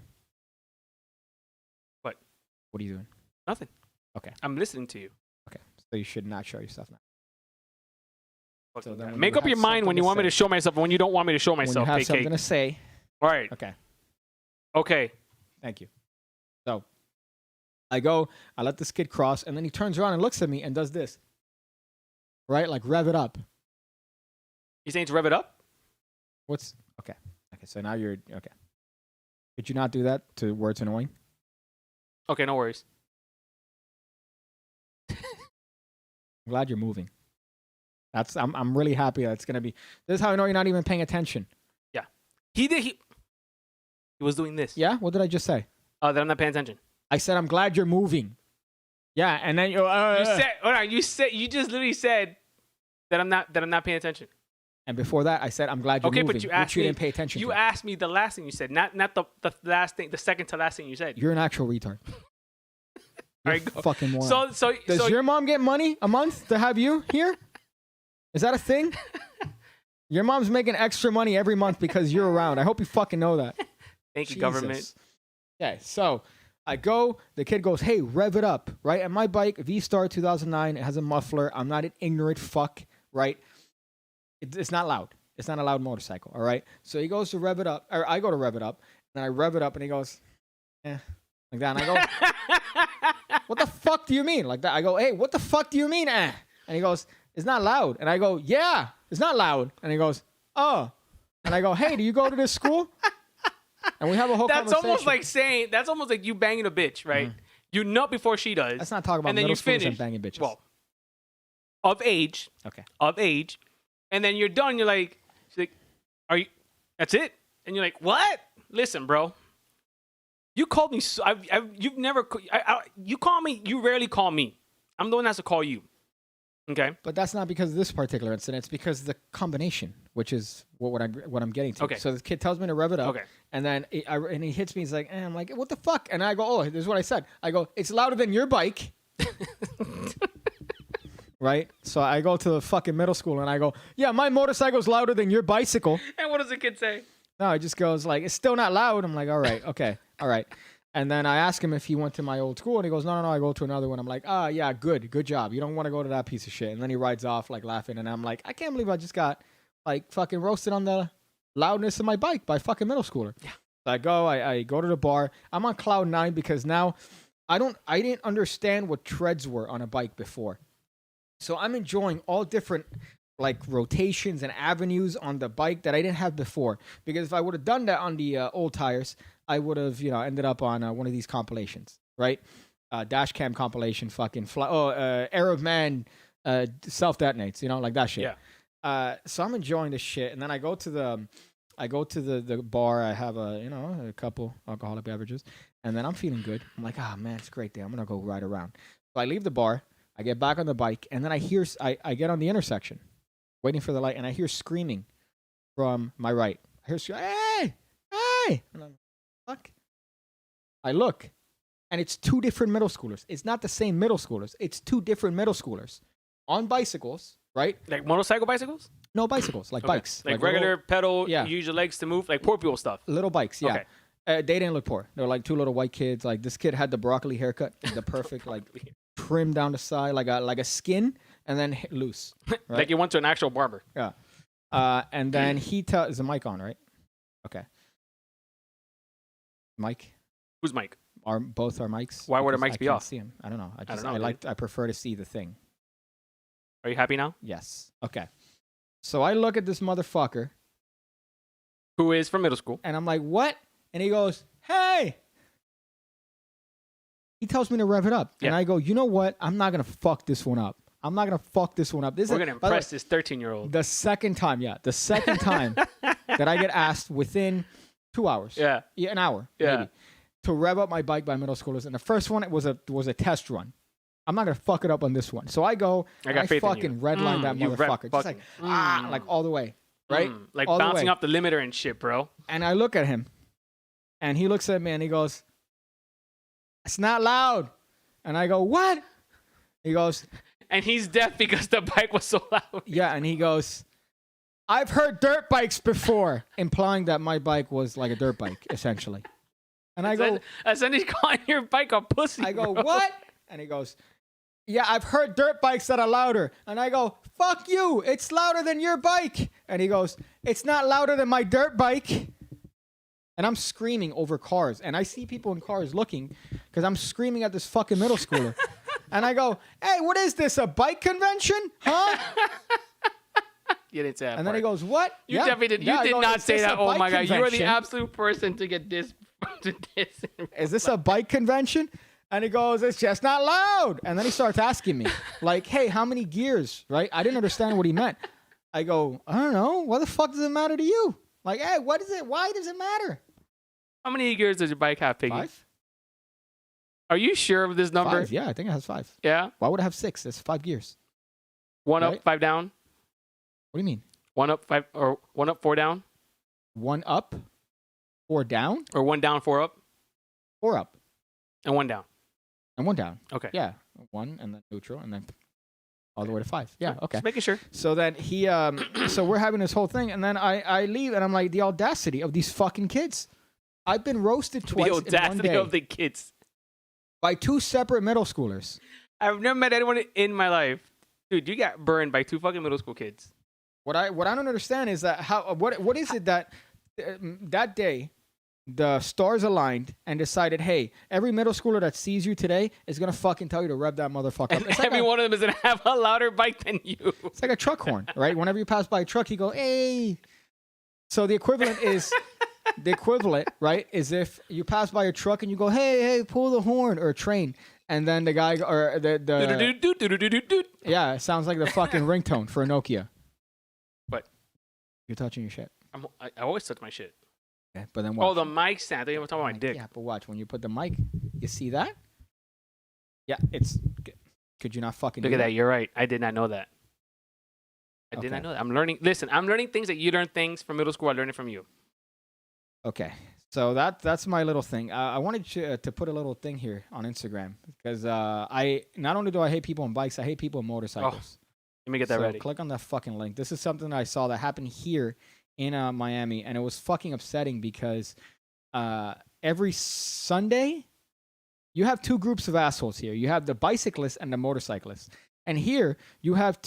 What? What are you doing? Nothing. Okay. I'm listening to you. Okay, so you should not show yourself now. So then when Make you up your have mind when something you to want me to say. show myself and when you don't want me to show When you myself, have KK. something to say, All right. okay. Okay. Thank you. So I go, I let this kid cross, and then he turns around and looks at me and does this. Right? Like rev it up. You saying to rev it up? What's okay. Okay, so now you're okay. Could you not do that to where it's annoying? Okay, no worries. I'm glad you're moving. I'm really happy that it's gonna be. This is how I know you're not even paying attention. Yeah. He was doing this. Yeah? What did I just say? That I'm not paying attention. I said I'm glad you're moving. Yeah, and then You said hold on, you just literally said that I'm not paying attention. and before that I said I'm glad you're Okay, moving. but you asked which you me didn't pay attention You to. asked me the last thing you said, not the last thing, the second to last thing you said. You're an actual retard. You're Alright, a fucking moron. So Does your mom get money a month to have you here? Is that a thing? Your mom's making extra money every month because you're around. I hope you fucking know that. thank you, Jesus. government. Okay, so I go, the kid goes, "Hey, rev it up," right? And my bike, V-Star 2009, it has a muffler. I'm not an ignorant fuck, right? It's not loud. It's not a loud motorcycle, all right? So he goes to rev it up, or I go to rev it up, and I rev it up, and he goes, like that. And I go, "What the fuck do you mean?" Like that. I go, "Hey, what the fuck do you mean, eh?" And he goes, "It's not loud." And I go, "Yeah, it's not loud." And he goes, "Oh." And I go, "Hey, do you go to this school?" And we have a whole That's conversation. that's almost like you banging a bitch, right? You nut before she does. Let's not talk about and then middle you schoolers finish. and banging bitches. Well, of age. Okay. Of age. And then you're done. You're like, she's like, "Are you? That's it?" And you're like, "What? Listen, bro. You called me. You've never. You call me. You rarely call me. I'm the one that has to call you. Okay. But that's not because of this particular incident. It's because of the combination, which is what I'm getting to. Okay. So the kid tells me to rev it up. Okay. And then and he hits me. He's like, I'm like, "What the fuck?" And I go, "Oh, this is what I said." I go, "It's louder than your bike." Right? So I go to the fucking middle school and I go, "Yeah, my motorcycle's louder than your bicycle." And what does the kid say? No, it just goes like, "It's still not loud." I'm like, "All right, okay, all right." And then I ask him if he went to my old school, and he goes, "No, I go to another one." I'm like, "Ah, yeah, good job. You don't want to go to that piece of shit." And then he rides off like laughing, and I'm like, "I can't believe I just got like fucking roasted on the loudness of my bike by a fucking middle schooler." Yeah. So I go to the bar. I'm on cloud 9 because now I didn't understand what treads were on a bike before. So I'm enjoying all different like rotations and avenues on the bike that I didn't have before. Because if I would have done that on the old tires, I would have, ended up on one of these compilations, right? Dash cam compilation, fucking Arab man self detonates, like that shit. Yeah. So I'm enjoying this shit, and then I go to the bar. I have a couple alcoholic beverages, and then I'm feeling good. I'm like, man, it's a great day. I'm gonna go ride around. So I leave the bar. I get back on the bike, and then I get on the intersection, waiting for the light, and I hear screaming from my right. I hear, "Hey!" And I'm fuck. I look, and it's two different middle schoolers. It's not the same middle schoolers. It's two different middle schoolers on bicycles, right? Like motorcycle bicycles? No, bicycles, like bikes. Like regular little, pedal, yeah. you use your legs to move, like poor people stuff. little bikes, yeah. Okay. They didn't look poor. They were like two little white kids. Like this kid had the broccoli haircut, the perfect like trim down the side, like a skin, and then loose. Right? Like you went to an actual barber. Yeah. And then he is the mic on, right? Okay. Mike? Who's Mike? Both our mics? Why would our Because mics I be can't off? see him. I don't know. I don't know, I prefer to see the thing. Are you happy now? Yes. Okay. So I look at this motherfucker Who is from middle school? and I'm like, "What?" And he goes, "Hey." He tells me to rev it up. Yeah. And I go, "You know what? I'm not going to fuck this one up. I'm not going to fuck this one up." This We're is going to by the way, impress this 13-year-old. the second time that I get asked within 2 hours. Yeah. Yeah, an hour. Yeah. Maybe, to rev up my bike by middle schoolers. And the first one, it was a test run. I'm not gonna fuck it up on this one. So I go, I and got I faith in fucking you. redline that You red motherfucker, just like like all the way, right? Like all the bouncing way. off the limiter and shit, bro. And I look at him, and he looks at me, and he goes, "It's not loud." And I go, "What?" He goes, And he's deaf because the bike was so loud. "Yeah." And he goes, "I've heard dirt bikes before," implying that my bike was like a dirt bike, essentially. And I go, he's calling your bike a pussy. I go, bro. "What?" And he goes, "Yeah, I've heard dirt bikes that are louder." And I go, "Fuck you, it's louder than your bike." And he goes, "It's not louder than my dirt bike." And I'm screaming over cars. And I see people in cars looking because I'm screaming at this fucking middle schooler. And I go, "Hey, what is this, a bike convention? Huh?" You didn't say that. And then he goes, "What?" You Yeah. definitely did. You Yeah, I did go, not "Is say this that. a Oh bike my god, you are the convention? absolute person to get this. To this. Is this a bike convention?" And he goes, "It's just not loud." And then he starts asking me, like, "Hey, how many gears?" Right? I didn't understand what he meant. I go, "I don't know. What the fuck does it matter to you?" Like, "Hey, what is it? Why does it matter?" How many gears does your bike have, Piggy? 5? Are you sure of this number? 5, yeah, I think it has 5. Yeah. Why would it have 6? It's 5 gears. One Right? up, 5 down. What do you mean? 1 up, 5, or 1 up, 4 down, 1 up, 4 down, or 1 down, 4 up, 4 up, and 1 down. and 1 down. Okay. Yeah, 1 and then neutral, and then all the way to 5. Yeah, okay. Just making sure. So then he, so we're having this whole thing, and then I leave, and I'm like, the audacity of these fucking kids. I've been roasted twice The in one audacity day of the kids. by 2 separate middle schoolers. I've never met anyone in my life. Dude, you got burned by 2 fucking middle school kids. What I don't understand is that what is it that that day the stars aligned and decided, hey, every middle schooler that sees you today is gonna fucking tell you to rev that motherfucker up. And It's like every one of them is going to have a louder bike than you. It's like a truck horn, right? Whenever you pass by a truck, you go, "Hey." So the equivalent is right, is if you pass by a truck and you go, "Hey, pull the horn," or a train, and then the guy or the yeah, it sounds like the fucking ringtone for a Nokia. What? You're touching your shit. I always touch my shit. Okay, but then what? Oh, the mic stand. I think I'm talking about my dick. Yeah, but watch when you put the mic. You see that? Yeah, it's. Could you not fucking Look do at that. You're right. I did not know that. I did Okay. not know that. I'm learning. Listen, I'm learning things that you learn things from middle school. I learned it from you. Okay, so that's my little thing. I wanted to put a little thing here on Instagram because I not only do I hate people on bikes, I hate people on motorcycles. Let me get that So ready. click on that fucking link. This is something that I saw that happened here in Miami, and it was fucking upsetting because every Sunday you have 2 groups of assholes here. You have the bicyclists and the motorcyclists. And here you have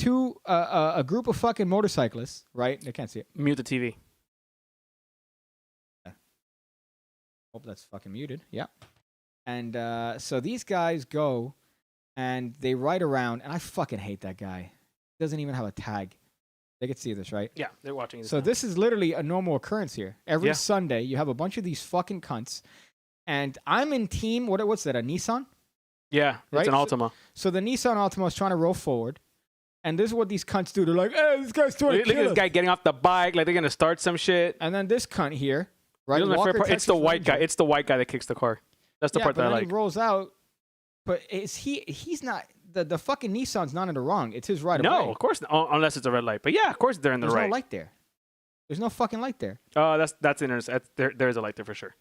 a group of fucking motorcyclists, right? They can't see it. Mute the TV. Hope that's fucking muted. Yeah. And so these guys go and they ride around, and I fucking hate that guy. He doesn't even have a tag. They could see this, right? Yeah, they're watching this. So now. this is literally a normal occurrence here. Every Yeah. Sunday, you have a bunch of these fucking cunts, and I'm in team. What's that? A Nissan? Yeah, Right? it's an Altima. So the Nissan Altima is trying to roll forward, and this is what these cunts do. They're like, "Hey, this guy's trying Look to at kill this us." guy getting off the bike like they're gonna start some shit. And then this cunt here, right? You know my Walker, favorite part? It's the Texas white guy. Ranger. It's the white guy that kicks the car. That's the Yeah, part but that I then like. he rolls out. But he's not the fucking Nissan's not in the wrong. It's his right of way. No, of course not. Unless it's a red light. But yeah, of course they're in the There's right. no light there. There's no fucking light there. That's interesting. There's a light there for sure.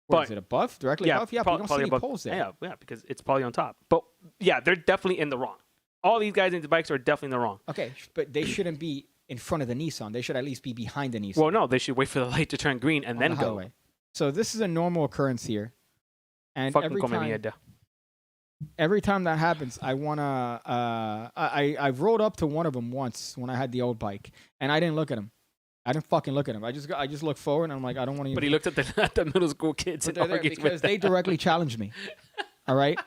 What, But- is it above? Directly above? Yeah, but you don't see probably any above- poles there. Yeah, because it's probably on top. But yeah, they're definitely in the wrong. All these guys in the bikes are definitely in the wrong. Okay, but they shouldn't be in front of the Nissan. They should at least be behind the Nissan. Well, no, they should wait for the light to turn green and on then the go. highway. So this is a normal occurrence here. And Fucking come mierda. every time that happens, I wanna. I've rolled up to one of them once when I had the old bike, and I didn't look at him. I didn't fucking look at him. I just looked forward, and I'm like, I don't want to. But he looked at the middle school kids But and they're there argued because with they them. directly challenged me. All right.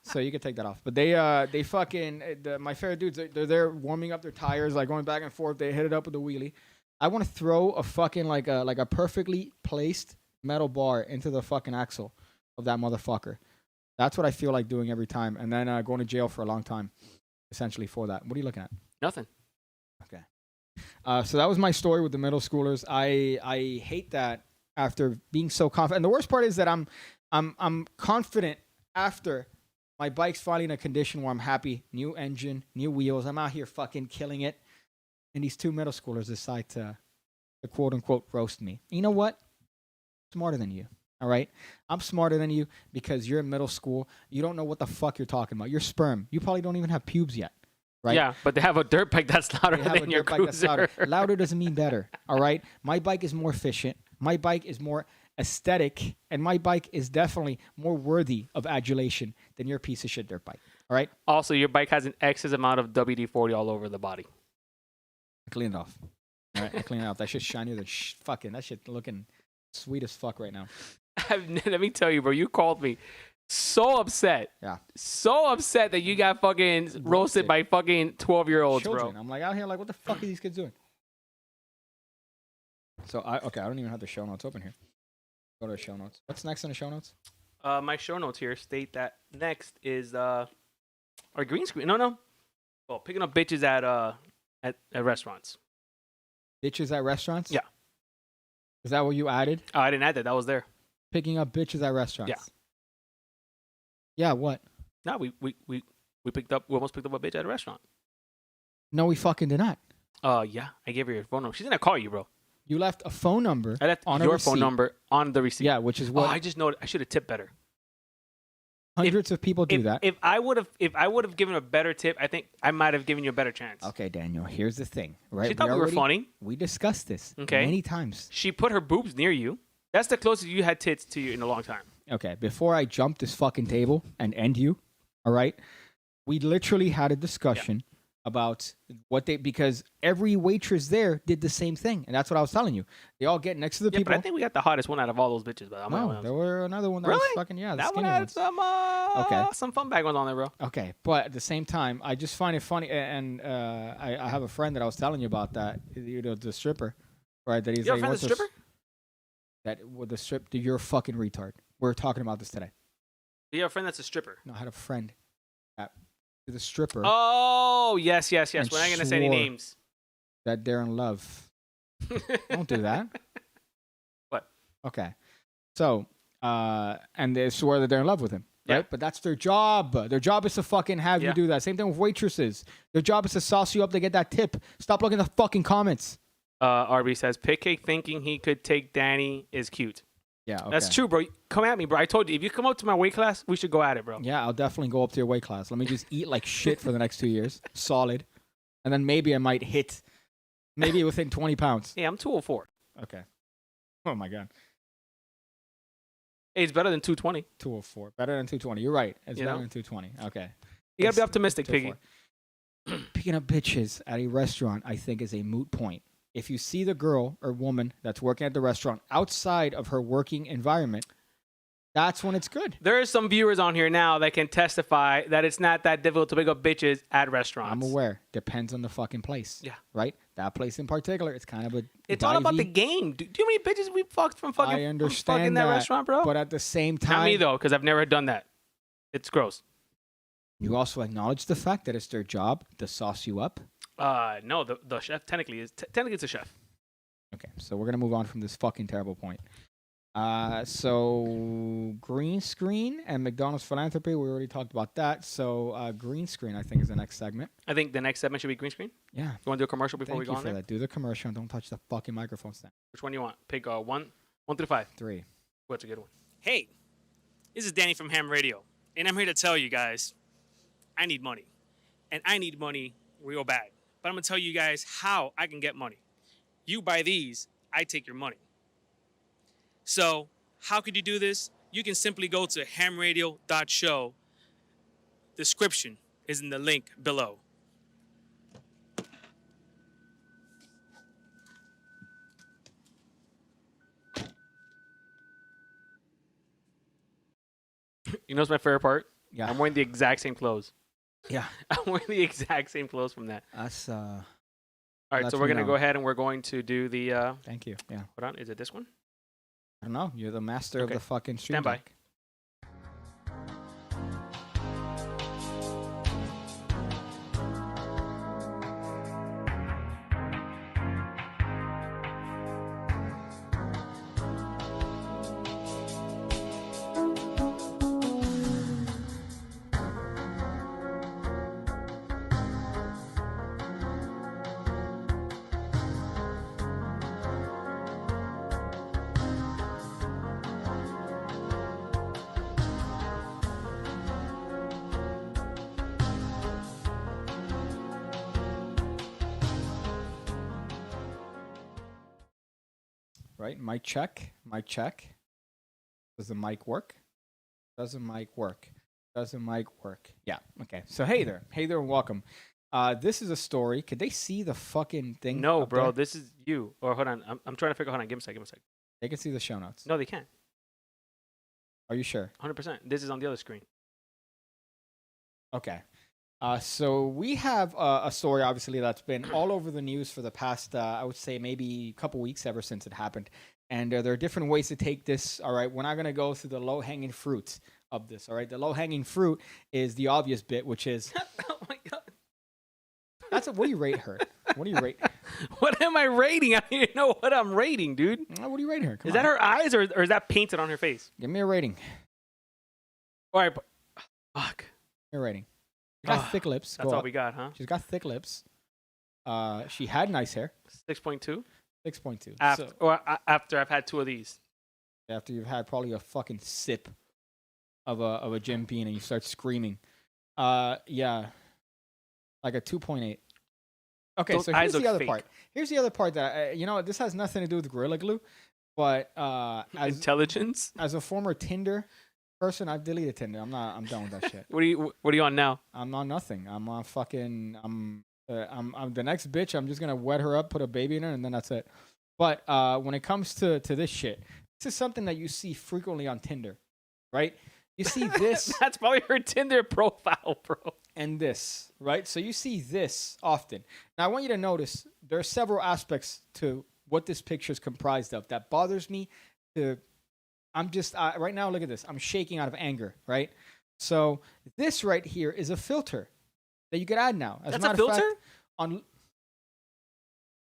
So you can take that off. But they fucking my favorite dudes. They're there warming up their tires, like going back and forth. They hit it up with a wheelie. I want to throw a fucking like a perfectly placed metal bar into the fucking axle of that motherfucker. That's what I feel like doing every time, and then going to jail for a long time, essentially for that. What are you looking at? Nothing. Okay. So that was my story with the middle schoolers. I hate that after being so confident. And the worst part is that I'm confident after My bike's finally in a condition where I'm happy. New engine, new wheels. I'm out here fucking killing it. And these two middle schoolers decide to quote unquote roast me. You know what? Smarter than you. All right? I'm smarter than you because you're in middle school. You don't know what the fuck you're talking about. You're sperm. You probably don't even have pubes yet. Right? Yeah, but they have a dirt bike that's louder than your cruiser. Louder. Louder doesn't mean better. All right? My bike is more efficient. My bike is more aesthetic, and my bike is definitely more worthy of adulation than your piece of shit dirt bike. All right? Also, your bike has an excess amount of WD-40 all over the body. I cleaned it off. All right, I cleaned it off. That shit's shinier than fucking. That shit looking sweet as fuck right now. Let me tell you, bro. You called me so upset. Yeah. So upset that you got fucking roasted by fucking 12-year-olds, bro. I'm like out here like, what the fuck are these kids doing? So I don't even have the show notes open here. Go to the show notes. What's next in the show notes? My show notes here state that next is our green screen. No. Well, picking up bitches at restaurants. Bitches at restaurants? Yeah. Is that what you added? Oh, I didn't add that. That was there. Picking up bitches at restaurants. Yeah. Yeah, what? No, we almost picked up a bitch at a restaurant. No, we fucking did not. Yeah. I gave her your phone number. She's gonna call you, bro. You left a phone number. I left on your a phone receipt. number on the receipt. Yeah, which is what I just know I should have tipped better. hundreds of people do that. If I would have given a better tip, I think I might have given you a better chance. Okay, Daniel, here's the thing, right? She thought we were funny. We discussed this many times. She put her boobs near you. That's the closest you had tits to you in a long time. Okay, before I jump this fucking table and end you, all right? We literally had a discussion about because every waitress there did the same thing, and that's what I was telling you. They all get next to the people. But I think we got the hottest one out of all those bitches. But no, there were another one that was fucking the that one skinny had ones. some fun bag ones on there, bro. Okay, but at the same time, I just find it funny, and I have a friend that I was telling you about that, the stripper, right? That he's You like, have a friend that's a stripper? That with the strip, you're a fucking retard. We're talking about this today. You have a friend that's a stripper? No, I had a friend that is a stripper. Oh, yes. We're not going to say any swore names. That they're in love. Don't do that. What? Okay. So, and they swear that they're in love with him, right? Yeah. But that's their job. Their job is to fucking have you do that. Same thing with waitresses. Their job is to sauce you up to get that tip. Stop looking at the fucking comments. RB says, Pickcake thinking he could take Danny is cute. Yeah, okay. That's true, bro. Come at me, bro. I told you, if you come up to my weight class, we should go at it, bro. Yeah, I'll definitely go up to your weight class. Let me just eat like shit for the next 2 years. Solid. And then maybe I might hit, maybe within 20 pounds. Yeah, I'm 204. Okay. Oh, my God. Hey, it's better than 220. 204. Better than 220. You're right. It's better know? than 220. Okay. You got to be optimistic, Piggy. 204. Picking up bitches at a restaurant, I think, is a moot point. If you see the girl or woman that's working at the restaurant outside of her working environment, that's when it's good. There are some viewers on here now that can testify that it's not that difficult to pick up bitches at restaurants. I'm aware. Depends on the fucking place. Yeah. Right? That place in particular, it's kind of a It's all about the game. Do you know how many bitches we fucked from fucking, I understand from fucking that restaurant, bro? But at the same time... Not me, though, because I've never done that. It's gross. You also acknowledge the fact that it's their job to sauce you up? No, the chef technically it's a chef. Okay, so we're going to move on from this fucking terrible point. So green screen and McDonald's philanthropy, we already talked about that. So green screen, I think, is the next segment. I think the next segment should be green screen. Yeah. You want to do a commercial before we go on there? That. Do the commercial and don't touch the fucking microphone stand. Which one do you want? Pick 1 through 5. 3. What's a good one? Hey, this is Danny from Ham Radio, and I'm here to tell you guys, I need money, and I need money real bad. But I'm going to tell you guys how I can get money. You buy these, I take your money. So how could you do this? You can simply go to hamradio.show. Description is in the link below. You know what's my favorite part? Yeah. I'm wearing the exact same clothes. Yeah. I'm wearing the exact same clothes from that. That's All right, Let so we're me going to know. go ahead and we're going to do the... Thank you. Yeah. Hold on, is it this one? I don't know. You're the master of Okay. the fucking stream Stand by. deck. right? Mic check. Mic check. Does the mic work? Does the mic work? Does the mic work? Yeah. Okay. So hey there. Hey there and welcome. This is a story. Could they see the fucking thing? No, up bro. there? This is you. Or hold on. I'm trying to figure. Hold on. Give me a second. Give me a second. They can see the show notes. No, they can't. Are you sure? 100%. This is on the other screen. Okay. So we have a story, obviously, that's been all over the news for the past, I would say, maybe a couple weeks ever since it happened. And there are different ways to take this. All right. We're not going to go through the low-hanging fruit of this. All right. The low-hanging fruit is the obvious bit, which is. Oh, my God. What do you rate her? What do you rate? What am I rating? I don't even know what I'm rating, dude. What do you rate her? Come Is on. that her eyes or is that painted on her face? Give me a rating. All right. Fuck. Give me a rating. She got thick lips. That's all we got, huh? She's got thick lips. She had nice hair. 6.2? 6.2. After I've had two of these. After you've had probably a fucking sip of a Jim Beam and you start screaming. Yeah. Like a 2.8. Okay, Those so eyes here's the look other fake. part. Here's the other part that, this has nothing to do with Gorilla Glue, but Intelligence? as a former Tinder person, I've deleted Tinder. I'm done with that shit. What are you on now? I'm on nothing. I'm on fucking, I'm the next bitch. I'm just going to wet her up, put a baby in her, and then that's it. But when it comes to this shit, this is something that you see frequently on Tinder, right? You see this. That's probably her Tinder profile, bro. And this, right? So you see this often. Now, I want you to notice there are several aspects to what this picture is comprised of that bothers me. I'm just, right now, look at this. I'm shaking out of anger, right? So this right here is a filter that you could add now. As That's matter a filter? Of fact,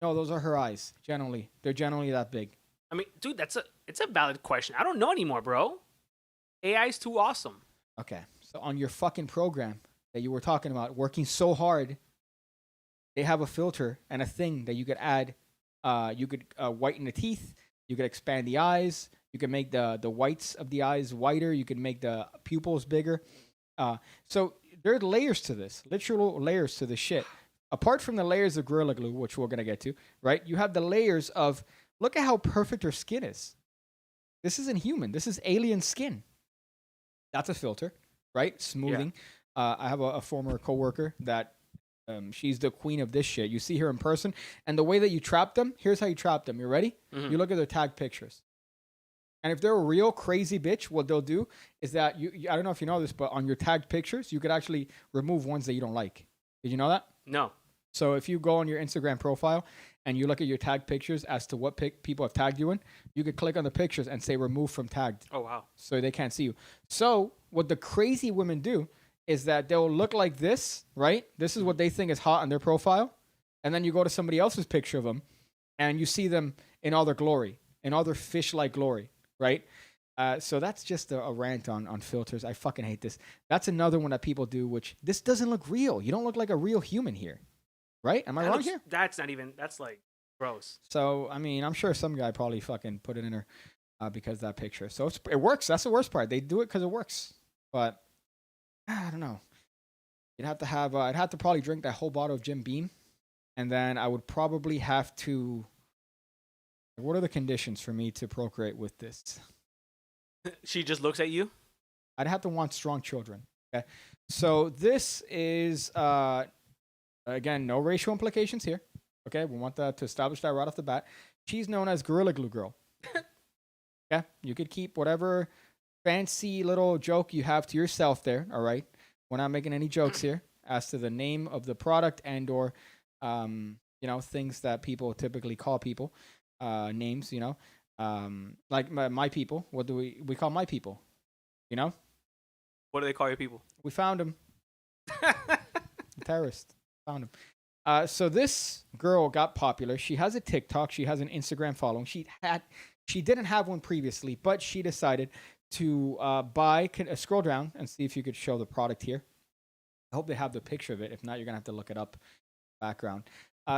no, those are her eyes, generally. They're generally that big. I mean, dude, it's a valid question. I don't know anymore, bro. AI is too awesome. Okay, so on your fucking program that you were talking about, working so hard, they have a filter and a thing that you could add. You could whiten the teeth. You could expand the eyes. You can make the whites of the eyes whiter. You can make the pupils bigger. So there are layers to this, literal layers to this shit. Apart from the layers of Gorilla Glue, which we're going to get to, right? You have the layers of, look at how perfect her skin is. This isn't human. This is alien skin. That's a filter, right? Smoothing. Yeah. I have a former coworker that she's the queen of this shit. You see her in person, and the way that you trap them, here's how you trap them. You ready? Mm-hmm. You look at their tag pictures. And if they're a real crazy bitch, what they'll do is that, I don't know if you know this, but on your tagged pictures, you could actually remove ones that you don't like. Did you know that? No. So if you go on your Instagram profile and you look at your tagged pictures as to what people have tagged you in, you could click on the pictures and say remove from tagged. Oh, wow. So they can't see you. So what the crazy women do is that they'll look like this, right? This is what they think is hot on their profile. And then you go to somebody else's picture of them and you see them in all their glory, in all their fish-like glory, right? So that's just a rant on filters. I fucking hate this. That's another one that people do, which this doesn't look real. You don't look like a real human here. Right? Am I wrong here? That's like gross. So, I mean, I'm sure some guy probably fucking put it in her because of that picture. So it works. That's the worst part. They do it because it works. But I don't know. You'd have to have, I'd have to probably drink that whole bottle of Jim Beam. And then I would probably have to, what are the conditions for me to procreate with this? She just looks at you? I'd have to want strong children. Okay. So this is, again, no racial implications here. Okay, we want that to establish that right off the bat. She's known as Gorilla Glue Girl. Okay, you could keep whatever fancy little joke you have to yourself there. All right, we're not making any jokes here as to the name of the product and or, things that people typically call people, names. Like my people. What do we call my people? What do they call your people? We found him. Terrorist. Found him. So this girl got popular. She has a TikTok. She has an Instagram following. She didn't have one previously, but she decided to buy. Scroll down and see if you could show the product here. I hope they have the picture of it. If not, you're gonna have to look it up. Background.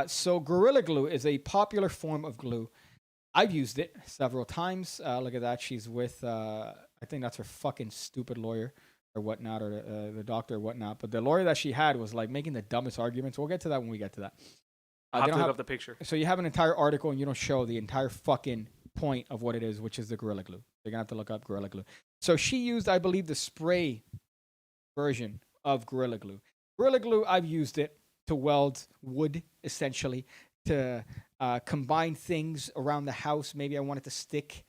So Gorilla Glue is a popular form of glue. I've used it several times. Look at that. She's with. I think that's her fucking stupid lawyer. Or whatnot, or the doctor or whatnot. But the lawyer that she had was like making the dumbest arguments. We'll get to that when we get to that. I'll have to look up the picture. So you have an entire article and you don't show the entire fucking point of what it is, which is the Gorilla Glue. You're gonna have to look up Gorilla Glue. So she used, I believe, the spray version of Gorilla Glue. Gorilla Glue, I've used it to weld wood, essentially, to combine things around the house. Maybe I wanted to stick,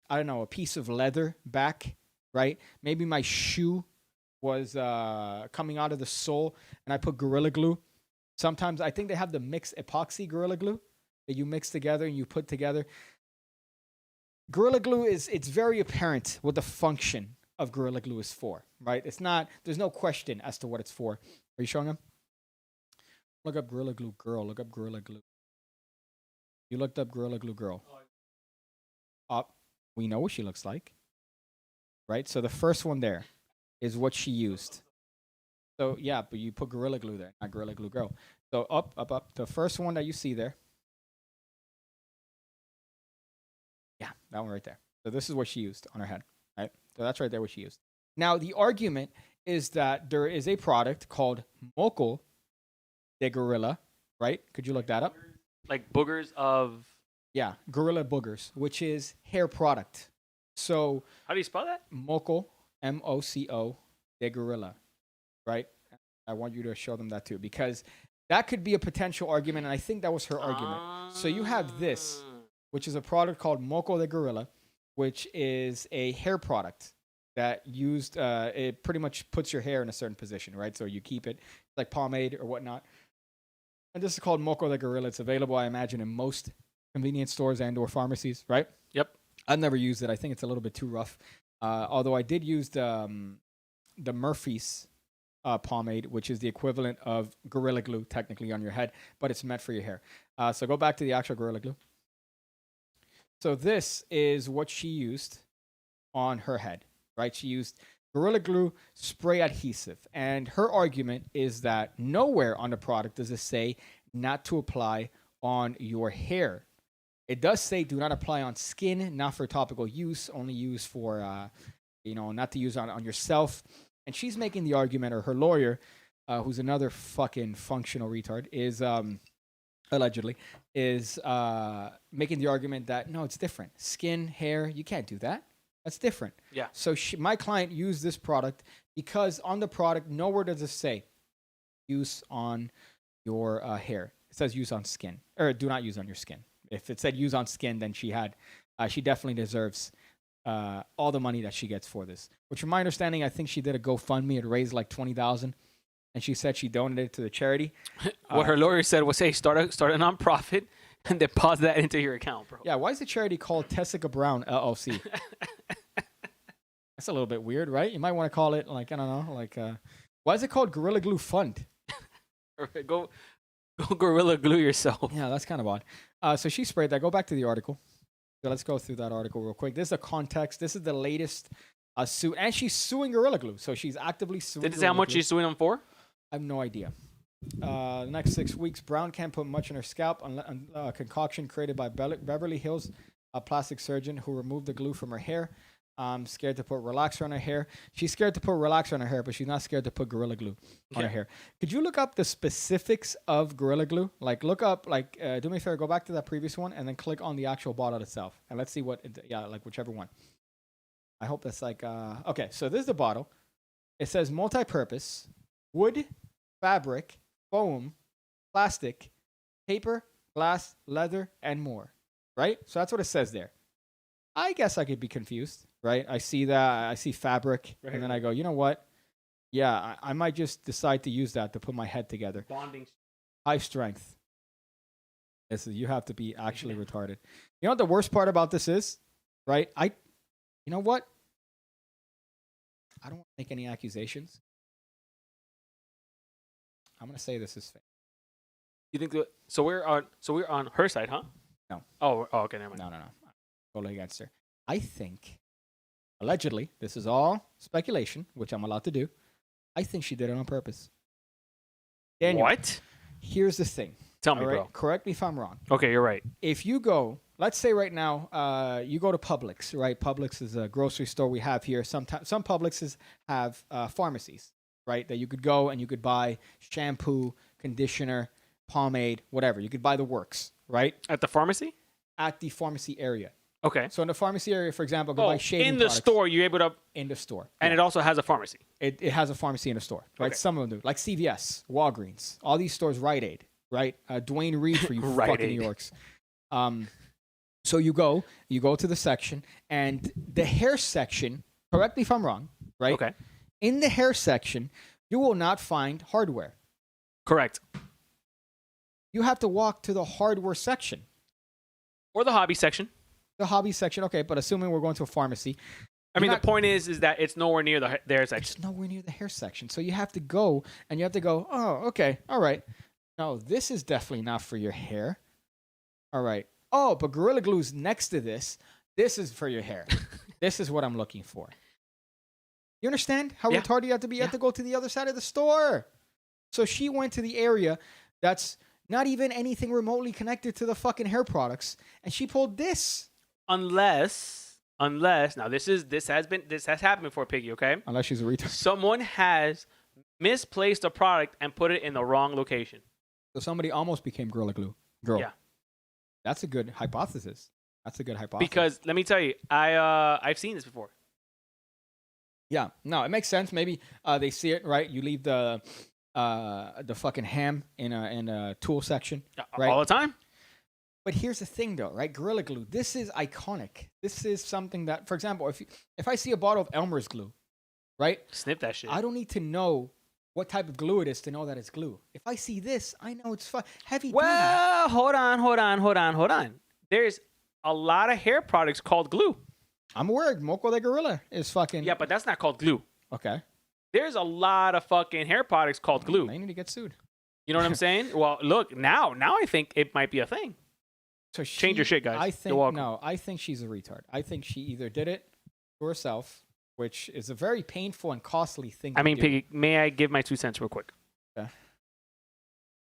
I don't know, a piece of leather back, right? Maybe my shoe was coming out of the sole, and I put Gorilla Glue. Sometimes I think they have the mixed epoxy Gorilla Glue that you mix together and you put together. Gorilla Glue it's very apparent what the function of Gorilla Glue is for, right? It's not, there's no question as to what it's for. Are you showing them? Look up Gorilla Glue girl. Look up Gorilla Glue. You looked up Gorilla Glue girl. We know what she looks like, right? So the first one there is what she used. So yeah, but you put Gorilla Glue there, not Gorilla Glue girl. So up. The first one that you see there. Yeah, that one right there. So this is what she used on her head, right? So that's right there what she used. Now, the argument is that there is a product called Moco de Gorilla, right? Could you look that up? Like boogers of... Yeah, Gorilla Boogers, which is hair product. So... How do you spell that? Moco, M-O-C-O, de Gorilla, right? I want you to show them that too, because that could be a potential argument, and I think that was her argument. So you have this, which is a product called Moco de Gorilla, which is a hair product that used, it pretty much puts your hair in a certain position, right? So you keep it like pomade or whatnot. And this is called Moco de Gorilla. It's available, I imagine, in most convenience stores and or pharmacies, right? Yep. I've never used it. I think it's a little bit too rough. Although I did use the Murphy's pomade, which is the equivalent of Gorilla Glue, technically, on your head, but it's meant for your hair. So go back to the actual Gorilla Glue. So this is what she used on her head, right? She used Gorilla Glue spray adhesive. And her argument is that nowhere on the product does it say not to apply on your hair. It does say do not apply on skin, not for topical use, only use for, not to use on yourself. And she's making the argument, or her lawyer, who's another fucking functional retard, is... allegedly, is making the argument that, no, it's different. Skin, hair, you can't do that. That's different. Yeah. So my client used this product because on the product, nowhere does it say use on your hair. It says use on skin, or do not use on your skin. If it said use on skin, then she definitely deserves all the money that she gets for this. Which, from my understanding, I think she did a GoFundMe. It raised like $20,000. And she said she donated it to the charity. What her lawyer said was, hey, start a nonprofit and deposit that into your account, bro. Yeah, why is the charity called Tessica Brown LLC? That's a little bit weird, right? You might want to call it, like, I don't know, why is it called Gorilla Glue Fund? Go Gorilla Glue yourself. Yeah, that's kind of odd. So she sprayed that. Go back to the article. So let's go through that article real quick. This is the context. This is the latest suit. And she's suing Gorilla Glue. So she's actively suing Did it say how much she's suing them for? I have no idea. The next 6 weeks, Brown can't put much on her scalp on a concoction created by Beverly Hills, a plastic surgeon who removed the glue from her hair. Scared to put relaxer on her hair. She's scared to put relaxer on her hair, but she's not scared to put Gorilla Glue on her hair. Could you look up the specifics of Gorilla Glue? Like, look up, do me a favor, go back to that previous one and then click on the actual bottle itself. And let's see whichever one. I hope that's okay, so this is the bottle. It says multi-purpose, wood, fabric, foam, plastic, paper, glass, leather, and more, right? So that's what it says there. I guess I could be confused, right? I see that, I see fabric, and then I go, you know what? Yeah, I might just decide to use that to put my head together. Bonding. High strength. You have to be actually retarded. You know what the worst part about this is, right? You know what? I don't want to make any accusations. I'm gonna say this is fake. You think so? We're on her side, huh? No. Oh, okay, never mind. No. Totally against her. I think, allegedly, this is all speculation, which I'm allowed to do. I think she did it on purpose. Daniel, what? Here's the thing. Tell me, bro. Correct me if I'm wrong. Okay, you're right. If you go, let's say right now, you go to Publix, right? Publix is a grocery store we have here. Some Publixes have pharmacies, right? That you could go and you could buy shampoo, conditioner, pomade, whatever. You could buy the works, right? At the pharmacy? At the pharmacy area. Okay. So in the pharmacy area, for example, go buy shaving in the products store, you're able to, in the store. and it also has a pharmacy. It has a pharmacy in the store, right? Okay. Some of them do, like CVS, Walgreens, all these stores, Rite Aid, right? Dwayne Reed for you Rite fucking Aid. New Yorks. So you go to the section, and the hair section, correct me if I'm wrong, right? Okay. In the hair section, you will not find hardware. Correct. You have to walk to the hardware section. Or the hobby section. The hobby section, okay, but assuming we're going to a pharmacy, I mean, the point is that it's nowhere near the hair section. it's nowhere near the hair section. So you have to go, and you have to go, oh, okay, all right. No, this is definitely not for your hair. All right. Oh, but Gorilla Glue's next to this. This is for your hair. This is what I'm looking for. You understand how Yeah. retarded you have to be? You have to go to the other side of the store. So she went to the area that's not even anything remotely connected to the fucking hair products, and she pulled this. Unless now this has happened before, Piggy, okay? Unless she's a retard. Someone has misplaced a product and put it in the wrong location. So somebody almost became Gorilla Glue. Girl. Yeah. That's a good hypothesis. Because Because let me tell you, I've seen this before. yeah, no, it makes sense. Maybe they see it, right? You leave the fucking ham in a tool section, right? All the time. But here's the thing, though, right? Gorilla Glue. This is iconic. This is something that, for example, if I see a bottle of Elmer's glue, right? Snip that shit. I don't need to know what type of glue it is to know that it's glue. If I see this, I know it's heavy duty. Well, hold on. There's a lot of hair products called glue. I'm aware Moco de Gorilla is fucking... Yeah, but that's not called glue. Okay. There's a lot of fucking hair products called glue. They need to get sued. You know what I'm saying? Well, look, now I think it might be a thing. So Change your shit, guys. I You're think welcome. no. I think she's a retard. I think she either did it to herself, which is a very painful and costly thing. I mean, to do. Piggy, may I give my 2 cents real quick? Yeah.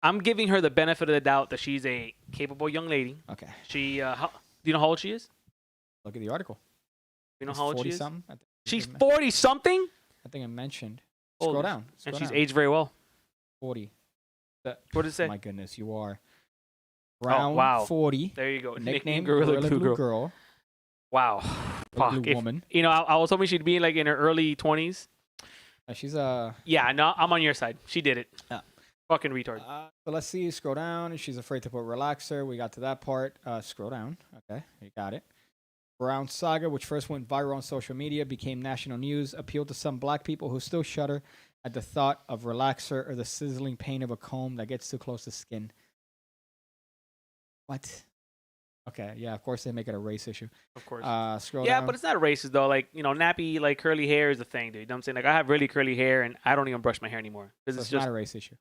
I'm giving her the benefit of the doubt that she's a capable young lady. Okay. She, do you know how old she is? Look at the article. You know She's how old she is? 40-something? She's 40 something. I think I mentioned. Old. Scroll down. And Scroll she's down. aged very well. 40. What does it say? My goodness, you are. Round wow. 40. There you go. Nickname Gorilla Glue Glue Girl. Wow. Gorilla Fuck. Glue If- woman. you know, I was hoping she'd be like in her early 20s. She's a. Yeah, no, I'm on your side. She did it. Yeah. Fucking retard. So let's see. Scroll down. She's afraid to put relaxer. We got to that part. Scroll down. Okay, you got it. Brown saga, which first went viral on social media, became national news, appealed to some black people who still shudder at the thought of relaxer or the sizzling pain of a comb that gets too close to skin. What? Okay, yeah, of course they make it a race issue. Of course. Scroll Yeah, down. but it's not racist though. Like, you know, nappy, like curly hair is a thing, dude. You know what I'm saying? Like, I have really curly hair and I don't even brush my hair anymore because So it's it's just. not a race issue.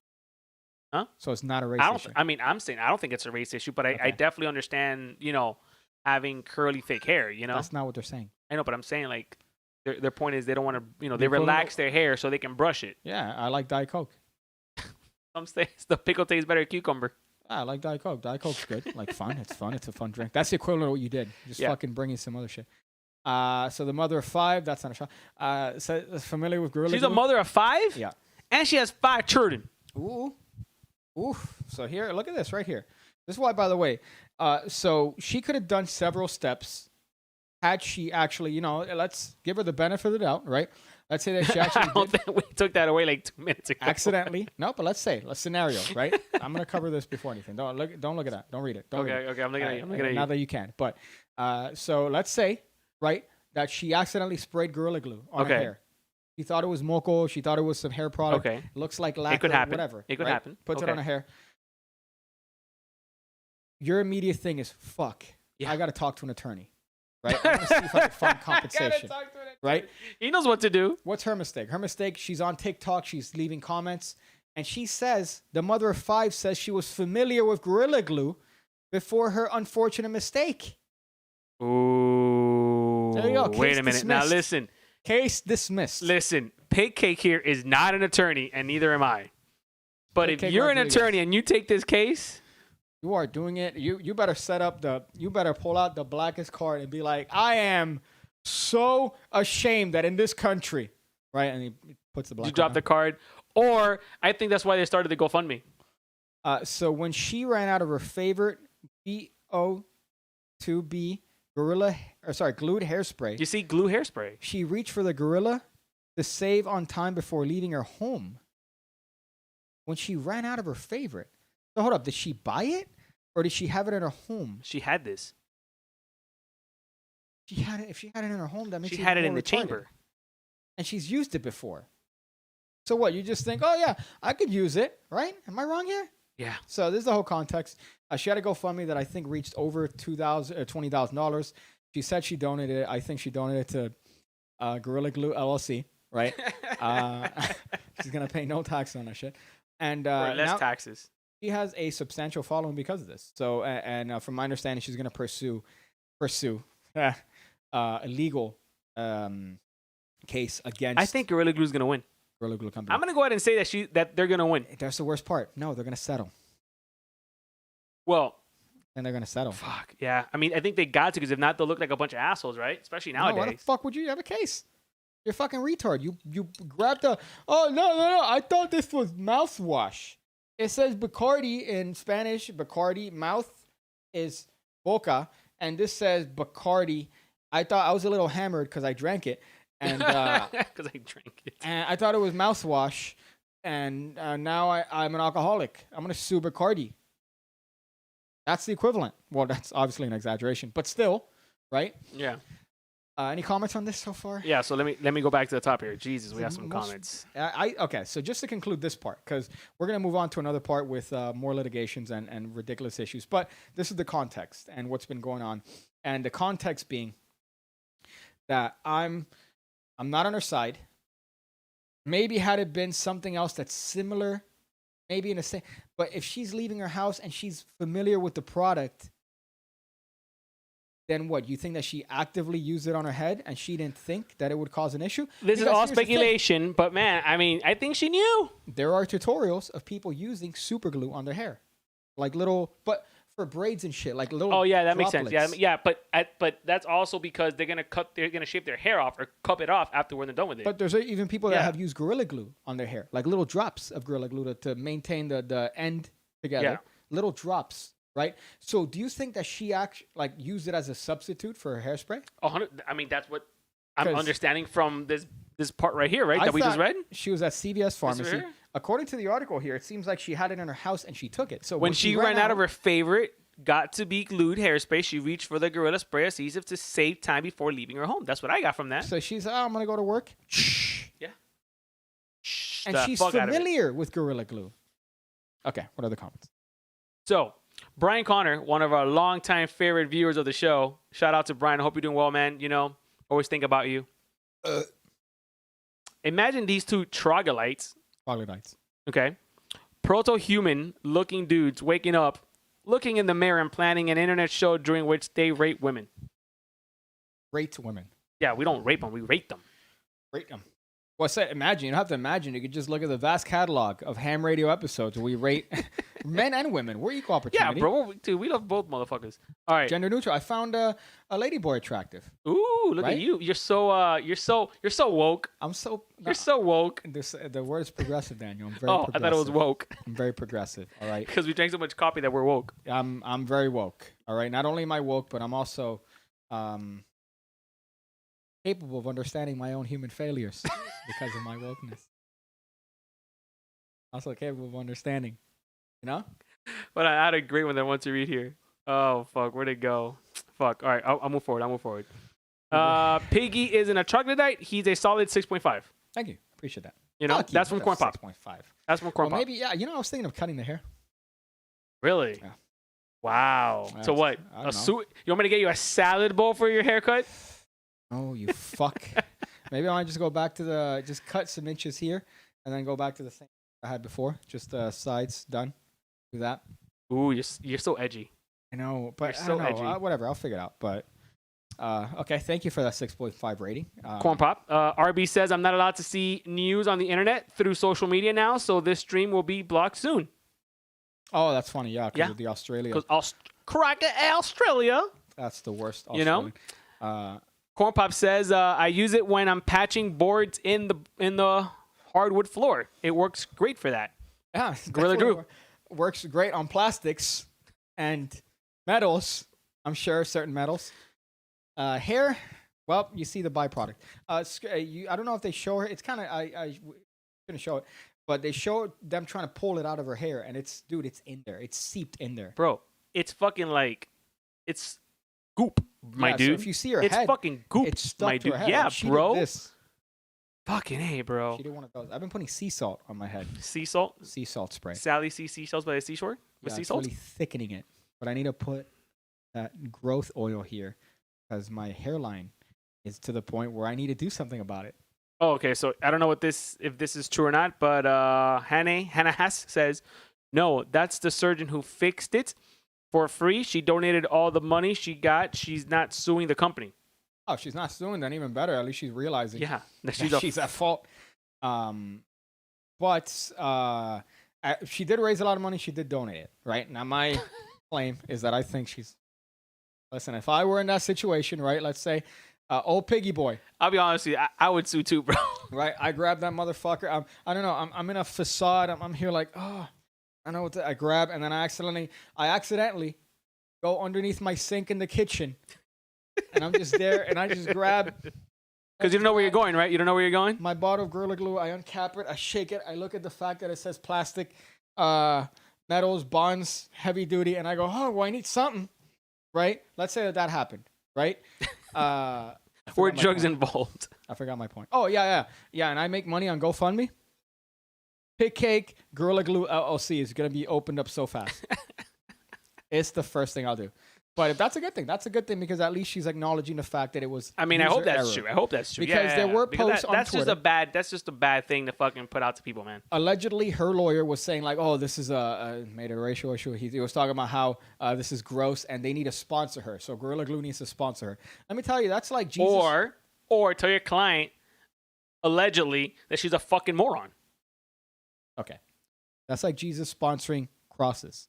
Huh? So it's not a race I don't. issue. I mean, I'm saying I don't think it's a race issue, but I Okay. definitely understand. You know, having curly fake hair. You know, That's not what they're saying. I know, but I'm saying like their point is they don't want to. You know, they They put relax their hair so they can brush it. Yeah, I like Diet Coke. Some say the pickle tastes better than cucumber. I like Diet Coke. Diet Coke's good. Like fun. It's fun. It's a fun drink. That's the equivalent of what you did. Just Yeah. fucking bringing some other shit. So the mother of 5. That's not a shot. So familiar with Gorilla She's a Glue? mother of 5. Yeah. And she has 5 children. Ooh. Oof. So here, look at this right here. This is why, by the way. So she could have done several steps had she actually, you know, let's give her the benefit of the doubt, right? Let's say that she I actually don't did think we took that away like 2 minutes ago. accidentally. No, but let's scenario, right? I'm gonna cover this before anything. Don't look at that. Don't read it. Don't read it. Okay, I'm looking at you. I'm looking at Now you. that you can. But so let's say, right, that she accidentally sprayed Gorilla Glue on her Okay. hair. She thought it was moco. She thought it was some hair product. Okay. Looks like lacquer. It could happen. Whatever. It could right? happen. Puts it Okay. on her hair. Your immediate thing is, fuck, Yeah. I got to talk to an attorney. Right? I want to see if I can find compensation. Right? He knows what to do. What's her mistake? Her mistake, she's on TikTok. She's leaving comments. And she says, the mother of 5 says she was familiar with Gorilla Glue before her unfortunate mistake. Ooh. There you go. Wait Case a minute. Now dismissed. Case dismissed. listen. Pig Cake here is not an attorney, and neither am I. But Pig if Cake you're an Rodriguez. attorney and you take this case, You are doing it. You better you better pull out the blackest card and be like, I am so ashamed that in this country, right? And he puts the black you drop the card. Or I think that's why they started the GoFundMe. So when she ran out of her favorite BO2B glued hairspray. You see glue hairspray. She reached for the Gorrila to save on time before leaving her home when she ran out of her favorite. So hold up, did she buy it or did she have it in her home? She had this. She had it. If she had it in her home, that means She had it in the retarded. chamber. And she's used it before. So what? You just think, oh yeah, I could use it, right? Am I wrong here? Yeah. So this is the whole context. She had a GoFundMe that I think reached over $20,000. She said she donated it. I think she donated to Gorrila Glue LLC, right? She's gonna pay no tax on that shit. And Or less now taxes. she has a substantial following because of this. So and from my understanding, she's gonna pursue a legal case against. I think Gorilla Glue is gonna win. Gorilla Glue Company. I'm gonna go ahead and say that they're gonna win. That's the worst part. No, they're gonna settle, Well, and they're gonna settle. fuck yeah. I mean, I think they got to because if not, they'll look like a bunch of assholes, right? Especially No, why the nowadays. fuck would you have a case? You're a fucking retard. You grabbed the. Oh no! I thought this was mouthwash. It says Bacardi in Spanish. Bacardi mouth is boca, and this says Bacardi. I thought I was a little hammered because I drank it, and Because I drank it. and I thought it was mouthwash, and now I'm an alcoholic. I'm gonna sue Bacardi. That's the equivalent. Well, that's obviously an exaggeration, but still, right? Yeah. Any comments on this so far? Yeah. So let me go back to the top here. Jesus, we have some Most- comments. Okay, so just to conclude this part, because we're going to move on to another part with more litigations and ridiculous issues, but this is the context and what's been going on. And the context being that I'm not on her side. Maybe had it been something else that's similar, maybe in the same, but if she's leaving her house and she's familiar with the product, then what? You think that she actively used it on her head and she didn't think that it would cause an issue? This is Because all here's the thing. speculation, but man, I mean, I think she knew. There are tutorials of people using super glue on their hair, like little, but for braids and shit, like little. Oh yeah, that makes sense. droplets. Yeah, but that's also because they're gonna shave their hair off or cup it off after when they're done with it. But there's even people that Yeah. have used Gorilla Glue on their hair, like little drops of Gorilla Glue to maintain the end together. Yeah. Little drops, right? So do you think that she actually used it as a substitute for her hairspray? 100. I mean, that's what I'm 'Cause understanding from this part right here, right? I That we just thought read. She was at CVS pharmacy. here? According to the article here, it seems like she had it in her house and she took it. So When she ran out of her favorite got to be glued hairspray, she reached for the Gorilla Spray adhesive to save time before leaving her home. That's what I got from that. so she's, I'm gonna go to work. Yeah. Shh, And the she's fuck out of it. familiar with Gorilla Glue. Okay, what other comments? So, Brian Connor, one of our longtime favorite viewers of the show. Shout out to Brian. I hope you're doing well, man. You know, always think about you. Imagine these two troglodytes, Troglodytes. okay? Proto-human looking dudes waking up, looking in the mirror and planning an internet show during which they rape women. Rate women. Yeah, we don't rape them. We rate them. Rate them. Well, imagine. You don't have to imagine. You could just look at the vast catalog of ham radio episodes where we rate men and women. We're equal Yeah, opportunity. bro. Dude, we love both motherfuckers. All right. Gender neutral. I found a ladyboy attractive. Ooh, look Right? at you. You're so woke. I'm so. You're so woke. The word is progressive, Daniel. I'm very Oh, I progressive. thought it was woke I'm very progressive. All right. because we drank so much coffee that we're woke. I'm very woke. All right. Not only am I woke, but I'm also capable of understanding my own human failures because of my wokeness. Also capable of understanding. You know? But I had a great one that I want to read here. Oh, fuck. Where'd it go? Fuck. All right. I'll move forward. Piggy isn't a troglodyte. He's a solid 6.5. Thank you. Appreciate that. You know? Fuck you. That's from Corn Pop. 6.5. That's from Corn Well, Pop. maybe, yeah. You know, I was thinking of cutting the hair. Really? Yeah. Wow. Yeah, So what? I don't know. You want me to get you a salad bowl for your haircut? Oh, you fuck. Maybe I might just go back to just cut some inches here and then go back to the same I had before. Just sides done. Do that. Ooh, you're so edgy. I know, but You're I so don't know. edgy. Whatever. I'll figure it out. But okay. Thank you for that 6.5 rating. Corn Pop. RB says, I'm not allowed to see news on the internet through social media now, so this stream will be blocked soon. Oh, that's funny. Yeah, because Yeah. of the Australia. Because crack Australia. That's the worst. You know? Australian. Corn Pop says, I use it when I'm patching boards in the hardwood floor. It works great for that. Yeah, Gorilla definitely Glue. works great on plastics and metals. I'm sure certain metals. Hair. Well, you see the byproduct. I don't know if they show her. It's kind of I couldn't show it, but they show them trying to pull it out of her hair, and it's it's in there. It's seeped in there. Bro, it's fucking like it's goop, my dude. So if you see her it's head, fucking goop, it's stuck my to dude. her head. Yeah, Like, she did bro. this. Fucking hey, bro. She did one of those. I've been putting sea salt on my head. Sea salt. Sea salt spray. Sally sees seashells by the seashore with sea It's salt. really thickening it. But I need to put that growth oil here because my hairline is to the point where I need to do something about it. Oh, okay. So I don't know if this is true or not, but Hannah Hess says, no, that's the surgeon who fixed it for free. She donated all the money she got. She's not suing the company. Oh, she's not suing, then even better. At least she's realizing Yeah, that she's at fault. But she did raise a lot of money. She did donate it, right? Now, my claim is that I think she's... Listen, if I were in that situation, right, let's say, old piggy boy. I'll be honest with you, I would sue too, bro. Right? I grab that motherfucker. I don't know. I'm in a facade. I'm here like, oh, I know what I grab. And then I accidentally go underneath my sink in the kitchen. And I'm just there, and I just grab. Because you don't know where you're going, right? You don't know where you're going? My bottle of Gorilla Glue, I uncap it, I shake it, I look at the fact that it says plastic, metals, bonds, heavy duty, and I go, oh, well, I need something, right? Let's say that happened, right? Or drugs involved. I forgot my point. Oh, yeah, and I make money on GoFundMe. Pick Cake, Gorilla Glue LLC is going to be opened up so fast. It's the first thing I'll do. But if that's a good thing. That's a good thing because at least she's acknowledging the fact that it was. I mean, I hope that's error. true. I hope that's true. Because there were posts on that's Twitter. That's just a bad thing to fucking put out to people, man. Allegedly, her lawyer was saying like, "Oh, this is made it a racial issue." He was talking about how this is gross and they need to sponsor her. So Gorilla Glue needs to sponsor her. Let me tell you, that's like Jesus. Or tell your client allegedly that she's a fucking moron. Okay, that's like Jesus sponsoring crosses.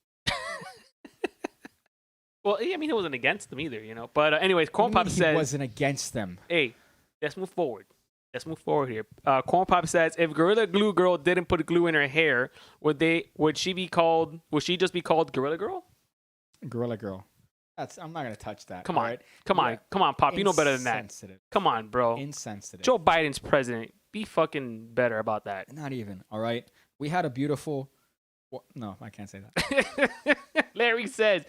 Well, I mean, he wasn't against them either, you know. But anyways, Corn Pop says he wasn't against them. Hey, let's move forward. Let's move forward here. Corn Pop says if Gorilla Glue Girl didn't put glue in her hair, would she just be called Gorilla Girl? Gorilla Girl. I'm not gonna touch that. Come on, right? come on, Pop. You know better than that. Insensitive. Come on, bro. Insensitive. Joe Biden's president. Be fucking better about that. Not even. All right. We had a beautiful. Well, no, I can't say that. Larry says.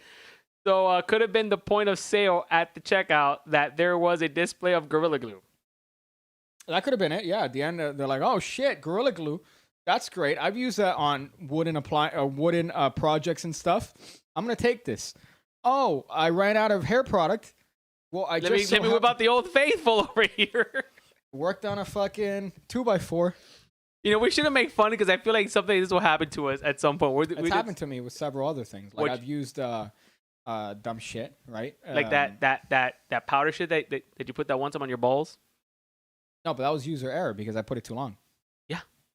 So could have been the point of sale at the checkout that there was a display of Gorilla Glue. That could have been it. Yeah. At the end, they're like, "Oh shit, Gorilla Glue. That's great. I've used that on wooden projects and stuff. I'm gonna take this. Oh, I ran out of hair product. Well, let me whip out the Old Faithful over here. Worked on a fucking 2x4. You know, we shouldn't make fun because I feel like something this will happen to us at some point. It's happened to me with several other things. Like I've used dumb shit, right? Like that powder shit that you put that one time on your balls. No, but that was user error because I put it too long.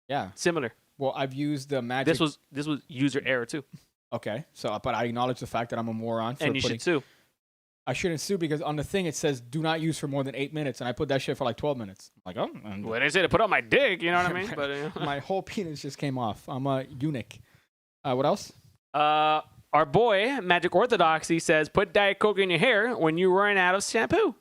Yeah. Similar. Well, I've used the magic. This was user error too. Okay, so but I acknowledge the fact that I'm a moron. And you should sue. I shouldn't sue because on the thing it says do not use for more than 8 minutes, and I put that shit for like 12 minutes. I'm like, oh. Well, they say to put on my dick, you know what I mean? But my whole penis just came off. I'm a eunuch. What else? Our boy Magic Orthodoxy says put Diet Coke in your hair when you run out of shampoo.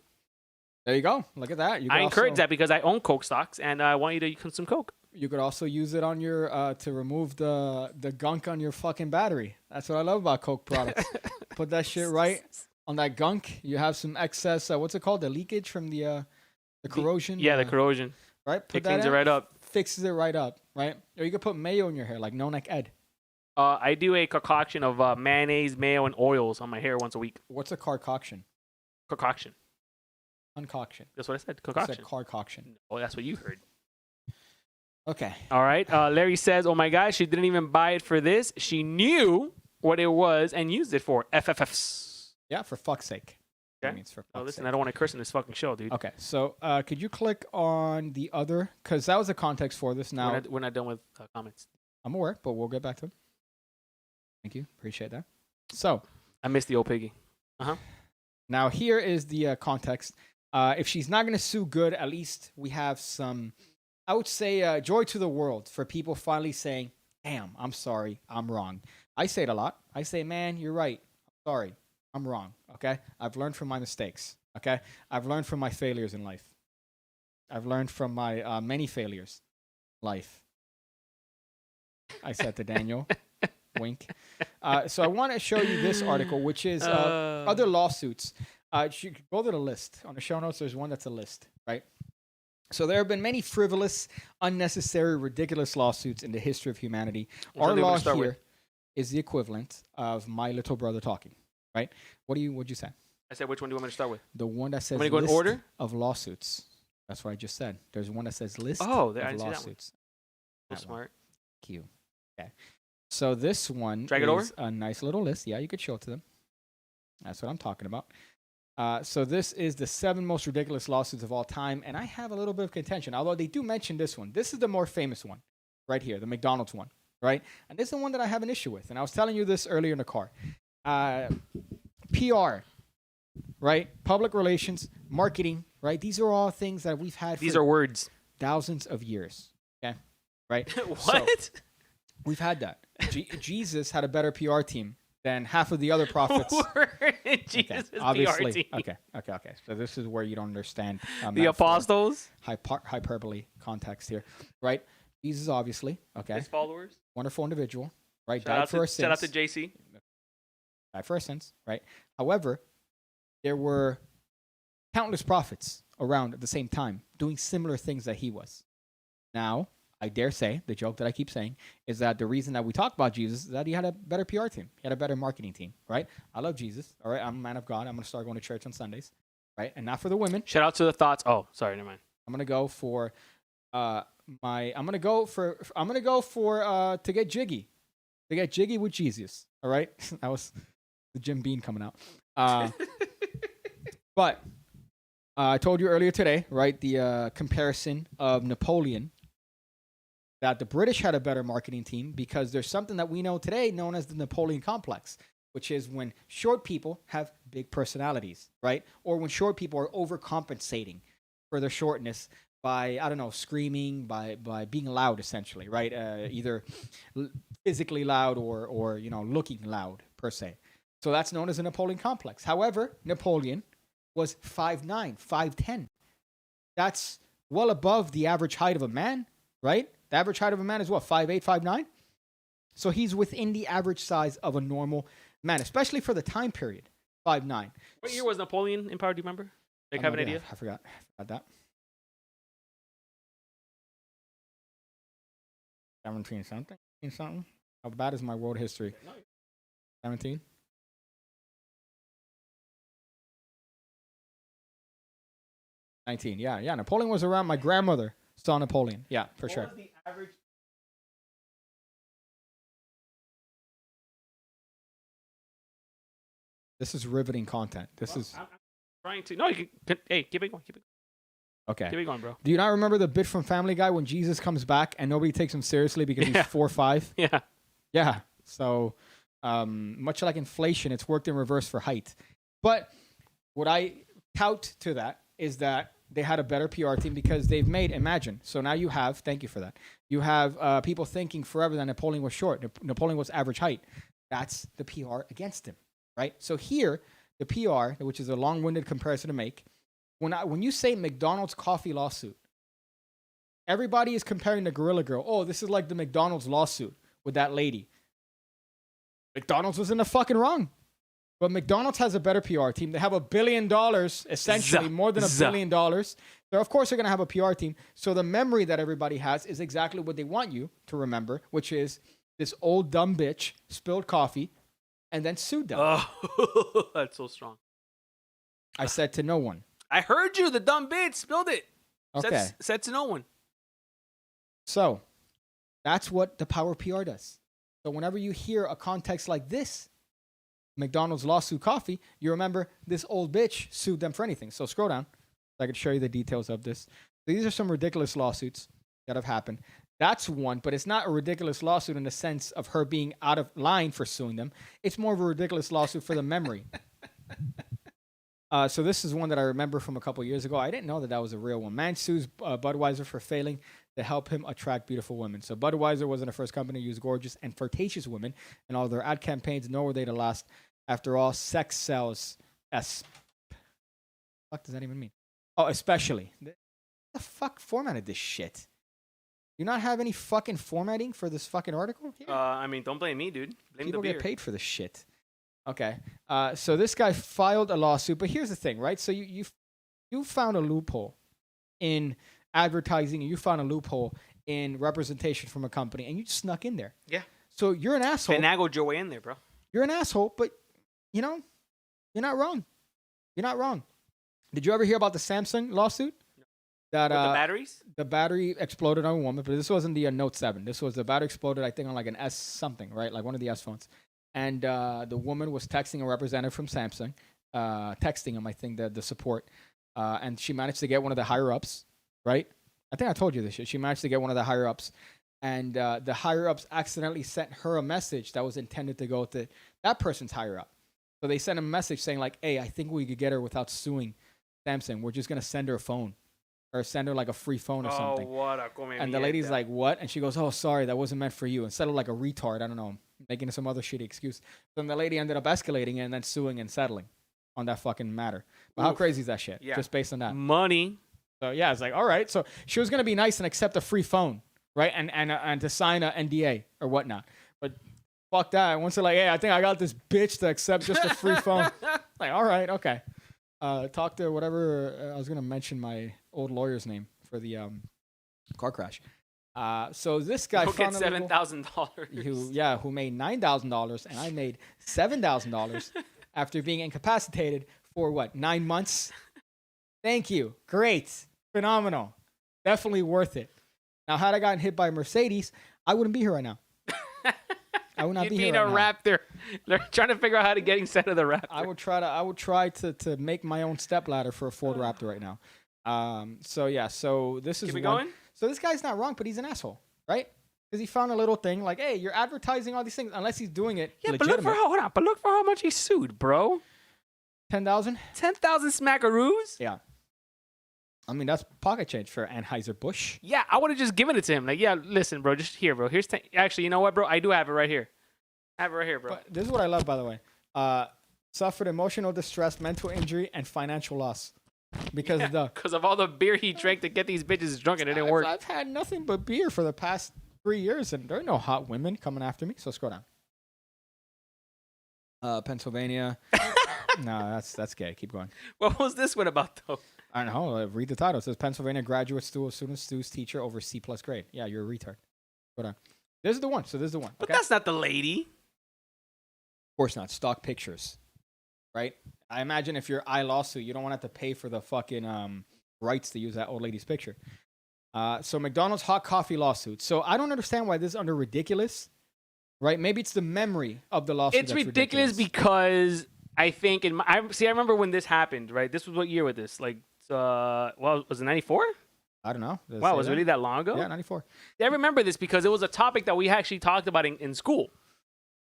There you go. Look at that. I encourage that because I own Coke stocks and I want you to consume Coke. You could also use it on your to remove the gunk on your fucking battery. That's what I love about Coke products. Put that shit right on that gunk. You have some excess. What's it called? The leakage from the corrosion. Yeah, the corrosion. Right. Put it cleans it right up. Fixes it right up. Right. Or you could put mayo in your hair, like No Neck Ed. I do a concoction of mayonnaise, mayo, and oils on my hair once a week. What's a concoction? Concoction. Concoction. That's what I said. Concoction. I said concoction. Oh, that's what you heard. Okay. All right. Larry says, oh my God, she didn't even buy it for this. She knew what it was and used it for FFFs. Yeah, for fuck's sake. Okay. Means for listen, sake. I don't want to curse in this fucking show, dude. Okay. So could you click on the other? Because that was the context for this. Now we're not done with comments. I'm aware, but we'll get back to them. Thank you. Appreciate that. So I missed the old piggy. Now here is the context. If she's not going to sue good, at least we have some, I would say, joy to the world for people finally saying, damn, I'm sorry, I'm wrong. I say it a lot. I say, man, you're right. I'm sorry, I'm wrong. Okay? I've learned from my mistakes. Okay, I've learned from my failures in life. I've learned from my many failures in life. I said to Daniel, wink. So I want to show you this article, which is other lawsuits. You could go to the list on the show notes. There's one that's a list, right? So there have been many frivolous, unnecessary, ridiculous lawsuits in the history of humanity. Our law here is the equivalent of my little brother talking, right? What'd you say? I said, which one do you want me to start with? The one that says I'm gonna go in order of lawsuits. That's what I just said. There's one that says list Oh, of I didn't lawsuits. see that one. So smart. Q. Okay. So this one Drag it is over? a nice little list. Yeah, you could show it to them. That's what I'm talking about. So this is the 7 most ridiculous lawsuits of all time, and I have a little bit of contention, although they do mention this one. This is the more famous one, right here, the McDonald's one, right? And this is the one that I have an issue with, and I was telling you this earlier in the car. PR, right? Public relations, marketing, right? These are all things that we've had These for are words. thousands of years, okay? Right? What? So, we've had that. Jesus had a better PR team than half of the other prophets. Jesus' obviously. PR team. Okay. So this is where you don't understand The apostles. hyperbole context here, right? Jesus, obviously, okay, His followers. wonderful individual, right? Shout out to JC. Died for our sins, right? However, there were countless prophets around at the same time doing similar things that he was. Now, I dare say, the joke that I keep saying, is that the reason that we talk about Jesus is that he had a better PR team. He had a better marketing team, right? I love Jesus, all right? I'm a man of God. I'm going to start going to church on Sundays, right? And not for the women. Shout out to the thoughts. Oh, sorry, never mind. I'm going to go for to get jiggy. To get jiggy with Jesus, all right? That was the Jim Beam coming out. But I told you earlier today, right, the comparison of Napoleon, that the British had a better marketing team because there's something that we know today known as the Napoleon complex, which is when short people have big personalities, right? Or when short people are overcompensating for their shortness by, I don't know, screaming, by being loud, essentially, right? Either physically loud or looking loud, per se. So that's known as the Napoleon complex. However, Napoleon was 5'9", 5'10". That's well above the average height of a man, right? The average height of a man is what, 5'8", 5'9"? So he's within the average size of a normal man, especially for the time period, 5'9". What year was Napoleon in power? Do you remember? Like, have an idea? I forgot that. 17 something. How bad is my world history? 17? Yeah. Napoleon was around. My grandmother saw Napoleon. Yeah, for sure. What was the average? This is riveting content. I'm trying to. No, you can. Hey, keep it going. Okay. Keep it going, bro. Do you not remember the bit from Family Guy when Jesus comes back and nobody takes him seriously because he's 4'5"? Yeah. Yeah. So, much like inflation, it's worked in reverse for height. But what I tout to that is that they had a better PR team because they've made, imagine. So now you have, thank you for that. You have people thinking forever that Napoleon was short. Napoleon was average height. That's the PR against him, right? So here, the PR, which is a long-winded comparison to make, when you say McDonald's coffee lawsuit, everybody is comparing the Gorrila Girl. Oh, this is like the McDonald's lawsuit with that lady. McDonald's was in the fucking wrong. But McDonald's has a better PR team. They have $1 billion, essentially more than $1 billion. So of course they're going to have a PR team. So the memory that everybody has is exactly what they want you to remember, which is this old dumb bitch spilled coffee and then sued them. Oh, that's so strong. I said to no one. I heard you. The dumb bitch spilled it. Okay. Said to no one. So that's what the power of PR does. So whenever you hear a context like this, McDonald's lawsuit coffee, you remember this old bitch sued them for anything. So scroll down so I can show you the details of this. These are some ridiculous lawsuits that have happened. That's one, but it's not a ridiculous lawsuit in the sense of her being out of line for suing them. It's more of a ridiculous lawsuit for the memory. So this is one that I remember from a couple years ago. I didn't know that was a real one. Man sues Budweiser for failing to help him attract beautiful women. So Budweiser wasn't the first company to use gorgeous and flirtatious women in all their ad campaigns, nor were they the last. After all, sex sells. fuck does that even mean? Oh, especially. The fuck formatted this shit? You not have any fucking formatting for this fucking article? I mean, don't blame me, dude. Blame People the beer. get paid for this shit. Okay. So this guy filed a lawsuit, but here's the thing, right? So you found a loophole in advertising, and you found a loophole in representation from a company, and you just snuck in there. Yeah. So you're an asshole. Finagled your way in there, bro. You're an asshole, but you know, you're not wrong. You're not wrong. Did you ever hear about the Samsung lawsuit? That With the batteries? the battery exploded on a woman, but this wasn't the Note 7. This was the battery exploded, I think, on like an S something, right? Like one of the S phones. And the woman was texting a representative from Samsung, texting him, I think, the support. And she managed to get one of the higher ups, right? I think I told you this shit. She managed to get one of the higher ups. And the higher ups accidentally sent her a message that was intended to go to that person's higher up. So they sent a message saying like, hey, I think we could get her without suing Samsung. We're just going to send her a phone. Or send her like a free phone or something. What a and the lady's like, what? And she goes, oh, sorry, that wasn't meant for you. Instead of like a retard, I don't know, making some other shitty excuse. Then the lady ended up escalating it and then suing and settling on that fucking matter. But how crazy is that shit? Yeah. Just based on that. Money. So yeah, it's like, all right. So she was going to be nice and accept a free phone, right? And to sign an NDA or whatnot. But fuck that. Once they're like, hey, I think I got this bitch to accept just a free phone. Like, all right, okay. Talk to whatever. I was going to mention my old lawyer's name for the car crash. So this guy found $7,000. Who made $9,000 and I made $7,000 after being incapacitated for what, 9 months? Thank you. Great. Phenomenal. Definitely worth it. Now, had I gotten hit by a Mercedes, I wouldn't be here right now. I would not You'd be be here in a right Raptor. They're trying to figure out how to get inside of the Raptor. I would try to make my own step ladder for a Ford Raptor right now. So this is Keep it going? So this guy's not wrong, but he's an asshole, right? Because he found a little thing like, hey, you're advertising all these things unless he's doing it legitimate. But look for how much he sued, bro. 10,000? 10,000 smackaroos? Yeah. I mean, that's pocket change for Anheuser-Busch. Yeah, I would have just given it to him. Like, yeah, listen, bro, just here, bro. Here's actually, you know what, bro? I do have it right here. I have it right here, bro. But this is what I love, by the way. Suffered emotional distress, mental injury, and financial loss. Because of all the beer he drank to get these bitches drunk and it didn't work. I've had nothing but beer for the past 3 years, and there are no hot women coming after me, so scroll down. Pennsylvania. No, that's gay. Keep going. What was this one about, though? I don't know. Read the title. It says Pennsylvania graduate student sues teacher over C+ grade. Yeah, you're a retard. Hold on. This is the one. So this is the one. But okay? that's not the lady. Of course not. Stock pictures. Right? I imagine if you're lawsuit, you don't want to have to pay for the fucking rights to use that old lady's picture. So McDonald's hot coffee lawsuit. So I don't understand why this is under ridiculous. Right? Maybe it's the memory of the lawsuit. It's ridiculous because I think I remember when this happened, right? This was what year was this? Like was it 94? I don't know. Wow, was it really that long ago? Yeah, 94. I remember this because it was a topic that we actually talked about in school.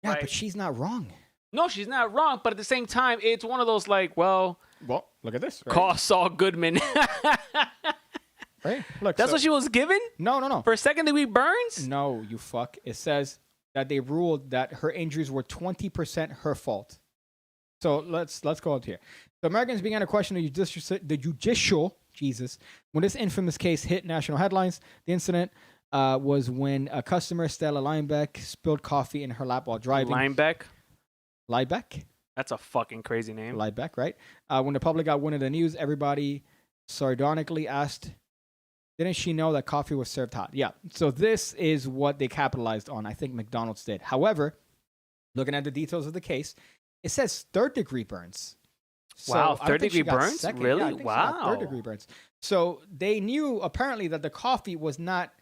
Yeah, right? but she's not wrong. No, she's not wrong, but at the same time, it's one of those like, well, look at this. Right? Call Saul Goodman. Right? Look, that's what she was given? No. For second-degree burns? No, you fuck. It says that they ruled that her injuries were 20% her fault. So let's go out here. The Americans began to question the judicial Jesus when this infamous case hit national headlines. The incident was when a customer, Stella Linebeck, spilled coffee in her lap while driving. Liebeck? That's a fucking crazy name. Liebeck, right? When the public got wind of the news, everybody sardonically asked, didn't she know that coffee was served hot? Yeah. So this is what they capitalized on. I think McDonald's did. However, looking at the details of the case, it says third-degree burns. Wow, third-degree burns? Really? Yeah, wow. Third-degree burns. So they knew, apparently, that the coffee was not,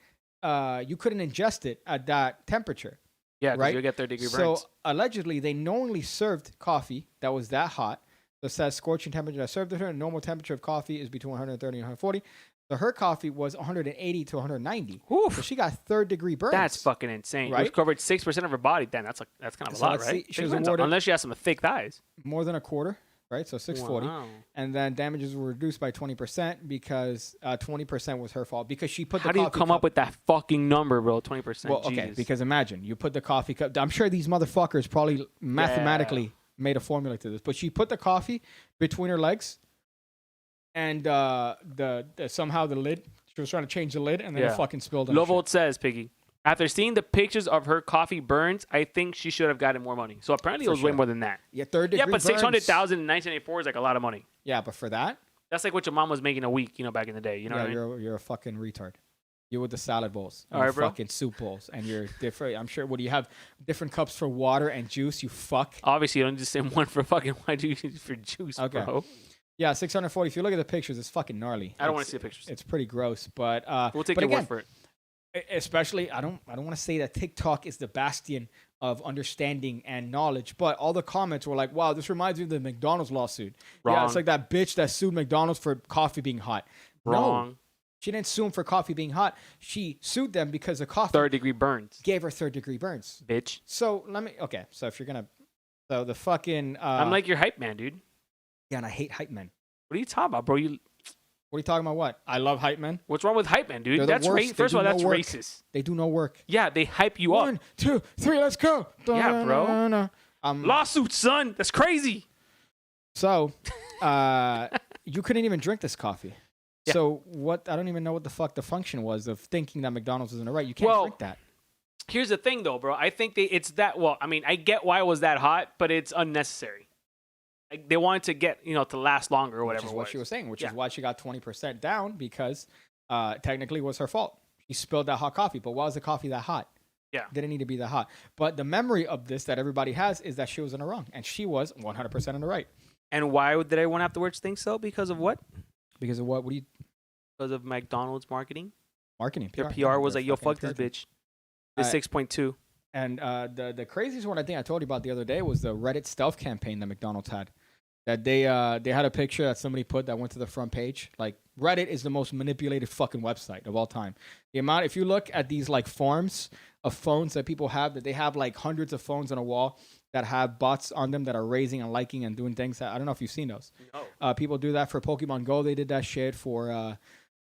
you couldn't ingest it at that temperature. Yeah, because right? you'll get third-degree burns. So allegedly, they knowingly served coffee that was that hot. So it says scorching temperature that served to her. Normal temperature of coffee is between 130 and 140. So her coffee was 180 to 190. Oof. So she got third-degree burns. That's fucking insane. Right? Which covered 6% of her body. Damn, that's kind of a lot, right? She was awarded unless she has some thick thighs. more than a quarter, right? So 640. Wow. And then damages were reduced by 20% because 20% was her fault because she put the How do you coffee come up with that fucking number, bro? 20%. Well, okay, because imagine you put the coffee cup. I'm sure these motherfuckers probably mathematically made a formula to this, but she put the coffee between her legs, and somehow the lid. She was trying to change the lid, and then it fucking spilled. Lovold says, Piggy, after seeing the pictures of her coffee burns, I think she should have gotten more money. So apparently it was way more than that. Yeah, third degree. Yeah, but 600,000 in 1984 is like a lot of money. Yeah, but for that, that's like what your mom was making a week, back in the day. You know what I mean? You're a fucking retard. You with the salad bowls, all right, bro. Fucking soup bowls, and you're different. I'm sure. What do you have? Different cups for water and juice. You fuck. Obviously, you don't just say one for fucking. Why do you use for juice, okay. bro? Yeah, 640. If you look at the pictures, it's fucking gnarly. I don't want to see the pictures. It's pretty gross, but we'll take your word for it. Especially, I don't want to say that TikTok is the bastion of understanding and knowledge, but all the comments were like, "Wow, this reminds me of the McDonald's lawsuit." Wrong. Yeah, it's like that bitch that sued McDonald's for coffee being hot. Wrong. No, she didn't sue him for coffee being hot. She sued them because the coffee third-degree burns. Gave her third-degree burns. Bitch. So so if you're gonna, so the fucking. I'm like your hype man, dude. Yeah, and I hate hype men. What are you talking about, bro? What are you talking about? What? I love hype men. What's wrong with hype man, dude? They're That's First of all, that's racist. They do no work. Yeah, they hype you up. 1, 2, 3, let's go. Yeah, bro. Lawsuit, son. That's crazy. So, you couldn't even drink this coffee. Yeah. So what? I don't even know what the fuck the function was of thinking that McDonald's was in the right. You can't drink that. Here's the thing, though, bro. I think it's that. Well, I mean, I get why it was that hot, but it's unnecessary. Like, they wanted to get, to last longer or whatever. Which is what she was saying, which is why she got 20% down, because technically it was her fault. She spilled that hot coffee, but why was the coffee that hot? Yeah. Didn't need to be that hot. But the memory of this that everybody has is that she was in the wrong, and she was 100% in the right. And why did everyone afterwards think so? Because of what? Because of what? What do you? Because of McDonald's marketing. Marketing. Their PR was like, yo, fuck this bitch. It's 6.2. And the craziest one I think I told you about the other day was the Reddit stealth campaign that McDonald's had. That they had a picture that somebody put that went to the front page. Like, Reddit is the most manipulated fucking website of all time. The amount, if you look at these like forms of phones that people have, that they have like hundreds of phones on a wall that have bots on them that are raising and liking and doing things. I don't know if you've seen those. No. People do that for Pokemon Go. They did that shit for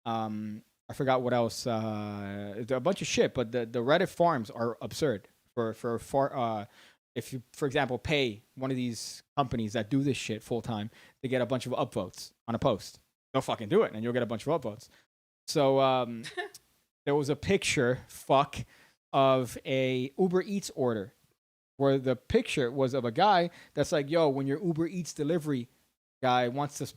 I forgot what else. A bunch of shit. But the Reddit farms are absurd for if you, for example, pay one of these companies that do this shit full time to get a bunch of upvotes on a post, they'll fucking do it, and you'll get a bunch of upvotes. So there was a picture, of a Uber Eats order, where the picture was of a guy that's like, "Yo, when your Uber Eats delivery guy wants to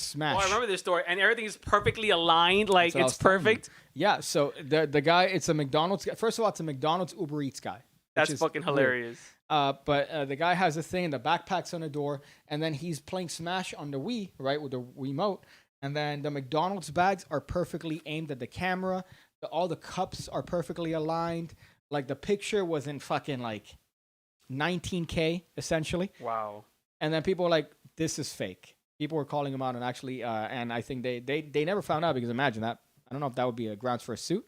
smash." Oh, I remember this story, and everything is perfectly aligned, like it's perfect. Yeah. So the guy, it's a McDonald's. First of all, it's a McDonald's Uber Eats guy. That's fucking hilarious. But the guy has a thing, the backpack's on the door, and then he's playing Smash on the Wii, right, with the Wiimote. And then the McDonald's bags are perfectly aimed at the camera. All the cups are perfectly aligned. Like, the picture was in fucking, like, 19K, essentially. Wow. And then people were like, this is fake. People were calling him out, and actually, and I think they never found out, because imagine that. I don't know if that would be a grounds for a suit.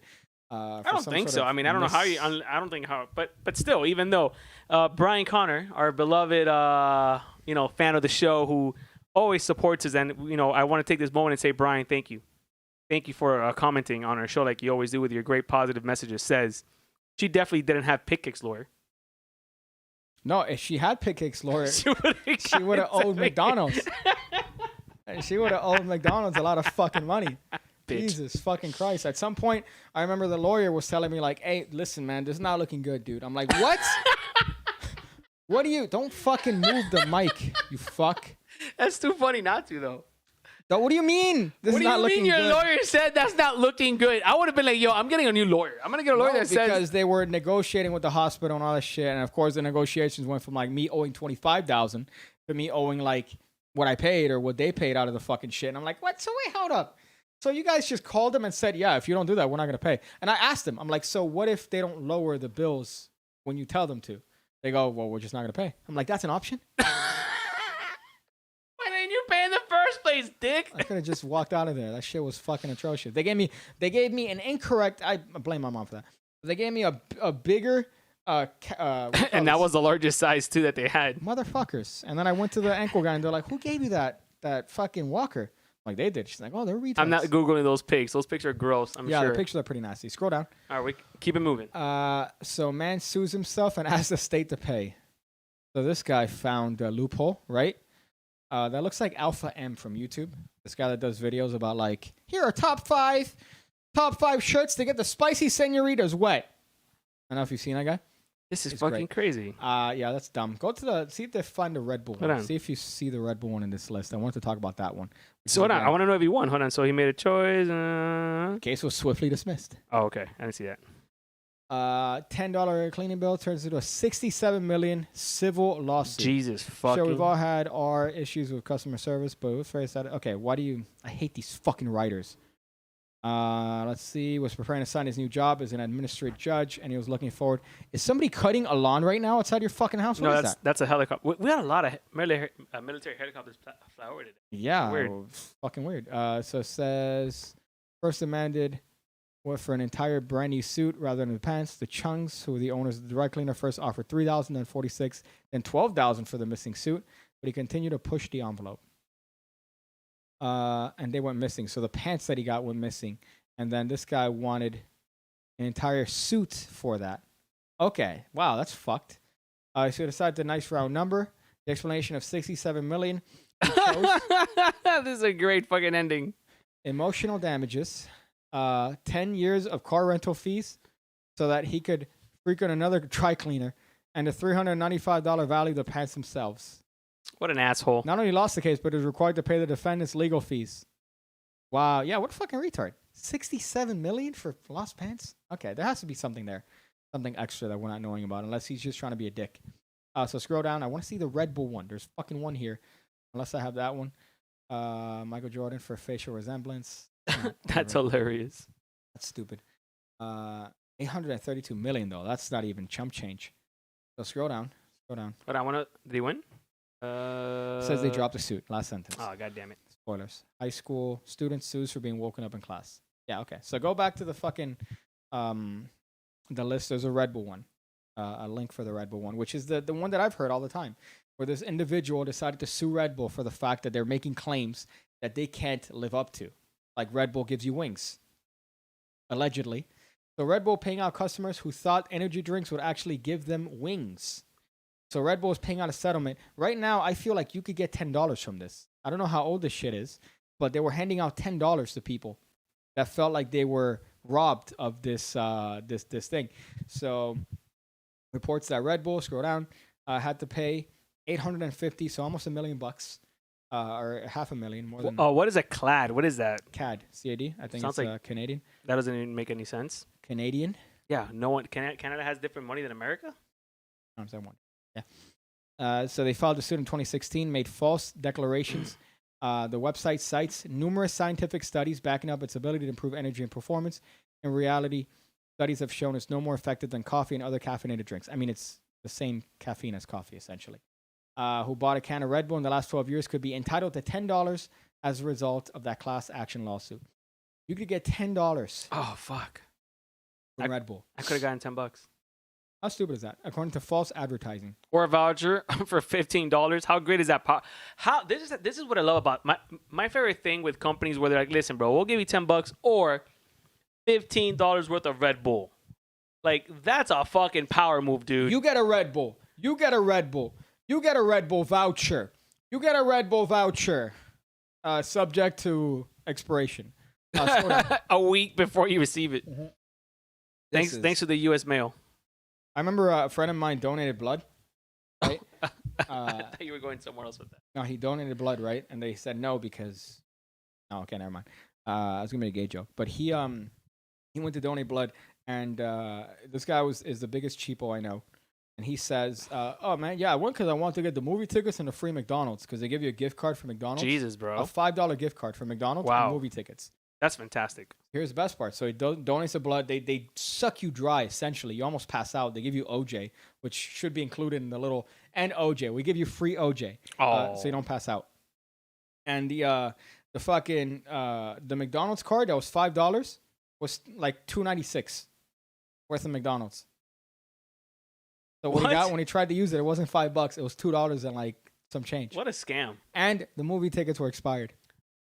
I don't think so. I mean, I don't know how you. I don't think how. But still, even though Brian Connor, our beloved fan of the show, who always supports us, and I want to take this moment and say, Brian, thank you for commenting on our show like you always do with your great positive messages. Says she definitely didn't have Pick Kicks lawyer. No, if she had Pick Kicks lawyer, she would have owed McDonald's. She would have owed McDonald's a lot of fucking money. Bitch. Jesus fucking Christ. At some point, I remember the lawyer was telling me, like, hey, listen, man, this is not looking good, dude. I'm like, what? What do you... Don't fucking move the mic, you fuck. That's too funny not to, though. What do you mean? This is not looking good. What do you mean your lawyer said that's not looking good? I would have been like, yo, I'm getting a new lawyer. I'm going to get a lawyer that says... Because they were negotiating with the hospital and all that shit. And, of course, the negotiations went from, like, me owing $25,000 to me owing, like, what I paid or what they paid out of the fucking shit. And I'm like, what? So wait, hold up. So you guys just called them and said, yeah, if you don't do that, we're not going to pay. And I asked them, I'm like, so what if they don't lower the bills when you tell them to? They go, well, we're just not going to pay. I'm like, that's an option? Why didn't you pay in the first place, dick? I could have just walked out of there. That shit was fucking atrocious. They gave me an incorrect, I blame my mom for that. They gave me a bigger, and that was the largest size too that they had. Motherfuckers. And then I went to the ankle guy and they're like, who gave you that fucking walker? Like, they did. She's like, oh, they're retards. I'm not Googling those pics. Those pics are gross, I'm sure. Yeah, the pictures are pretty nasty. Scroll down. All right, we keep it moving. So man sues himself and asks the state to pay. So this guy found a loophole, right? That looks like Alpha M from YouTube. This guy that does videos about like, here are top five shirts to get the spicy senoritas wet. I don't know if you've seen that guy. This is It's fucking great. crazy. Yeah, that's dumb. Go to see if they find the Red Bull Hold one. on. See if you see the Red Bull one in this list. I want to talk about that one. So hold on. I want to know if he won. Hold on. So he made a choice. Case was swiftly dismissed. Oh, okay. I didn't see that. $10 cleaning bill turns into a $67 million civil lawsuit. Jesus fucking. Sure, we've all had our issues with customer service, but it was very sad. Okay, why do you? I hate these fucking writers. Let's see. Was preparing to sign his new job as an administrative judge, and he was looking forward. Is somebody cutting a lawn right now outside your fucking house? What No, is that's that? that's a helicopter. We had a lot of military helicopters fly over today. Yeah, Weird. fucking weird. So it says first demanded for an entire brand new suit rather than the pants. The Chungs, who were the owners of the dry cleaner, first offered $3,000, then $46,000, then $12,000 for the missing suit, but he continued to push the envelope. And they went missing. So the pants that he got went missing, and then this guy wanted an entire suit for that. Okay, wow, that's fucked. So he decided a nice round number. The explanation of $67 million. This is a great fucking ending. Emotional damages, 10 years of car rental fees so that he could frequent another dry cleaner, and a $395 value of the pants themselves. What an asshole. Not only lost the case, but is required to pay the defendant's legal fees. Wow, yeah, what a fucking retard. $67 million for lost pants? Okay, there has to be something there. Something extra that we're not knowing about, unless he's just trying to be a dick. So scroll down. I want to see the Red Bull one. There's fucking one here. Unless I have that one. Michael Jordan for facial resemblance. That's Whatever. hilarious. That's stupid. $832 million though. That's not even chump change. So scroll down. Scroll down. But I want to. Did he win? It says they dropped the suit. Last sentence. Oh, god damn it. Spoilers. High school student sues for being woken up in class. Yeah, okay. So go back to the fucking the list. There's a Red Bull one. A link for the Red Bull one, which is the one that I've heard all the time, where this individual decided to sue Red Bull for the fact that they're making claims that they can't live up to. Like Red Bull gives you wings. Allegedly. So Red Bull paying out customers who thought energy drinks would actually give them wings. So Red Bull is paying out a settlement. Right now, I feel like you could get $10 from this. I don't know how old this shit is, but they were handing out $10 to people that felt like they were robbed of this this thing. So reports that Red Bull, scroll down, had to pay $850, so almost $1 million, or $500,000 more than Oh, what is a clad? What is that? CAD, CAD. I think Sounds it's like- Canadian. That doesn't even make any sense. Canadian. Yeah, no one. Canada has different money than America. I'm saying one. Yeah. So they filed a suit in 2016, made false declarations. The website cites numerous scientific studies backing up its ability to improve energy and performance. In reality, studies have shown it's no more effective than coffee and other caffeinated drinks. I mean, it's the same caffeine as coffee, essentially. Who bought a can of Red Bull in the last 12 years could be entitled to $10 as a result of that class action lawsuit. You could get $10 Oh fuck! from Red Bull. I could have gotten $10. How stupid is that? According to false advertising. Or a voucher for $15. How great is that? How this is what I love about my favorite thing with companies where they're like, listen, bro, we'll give you $10 or $15 worth of Red Bull. Like that's a fucking power move, dude. You get a Red Bull. You get a Red Bull. You get a Red Bull voucher. You get a Red Bull voucher. Subject to expiration. A week before you receive it. Mhm. Thanks to the U.S. mail. I remember a friend of mine donated blood. Right? I thought you were going somewhere else with that. No, he donated blood, right? And they said no because. Oh, okay, never mind. I was gonna make a gay joke, but he went to donate blood, and this guy is the biggest cheapo I know, and he says, "Oh man, yeah, I went because I want to get the movie tickets and the free McDonald's because they give you a gift card for McDonald's, Jesus, a bro. $5 gift card for McDonald's Wow. and movie tickets." That's fantastic. Here's the best part. So he donates the blood. They suck you dry, essentially. You almost pass out. They give you OJ, which should be included in the little, and OJ. We give you free OJ, so you don't pass out. And the fucking the McDonald's card that was $5 was like $2.96 worth of McDonald's. So what he got when he tried to use it, it wasn't $5. It was $2 and like some change. What a scam. And the movie tickets were expired.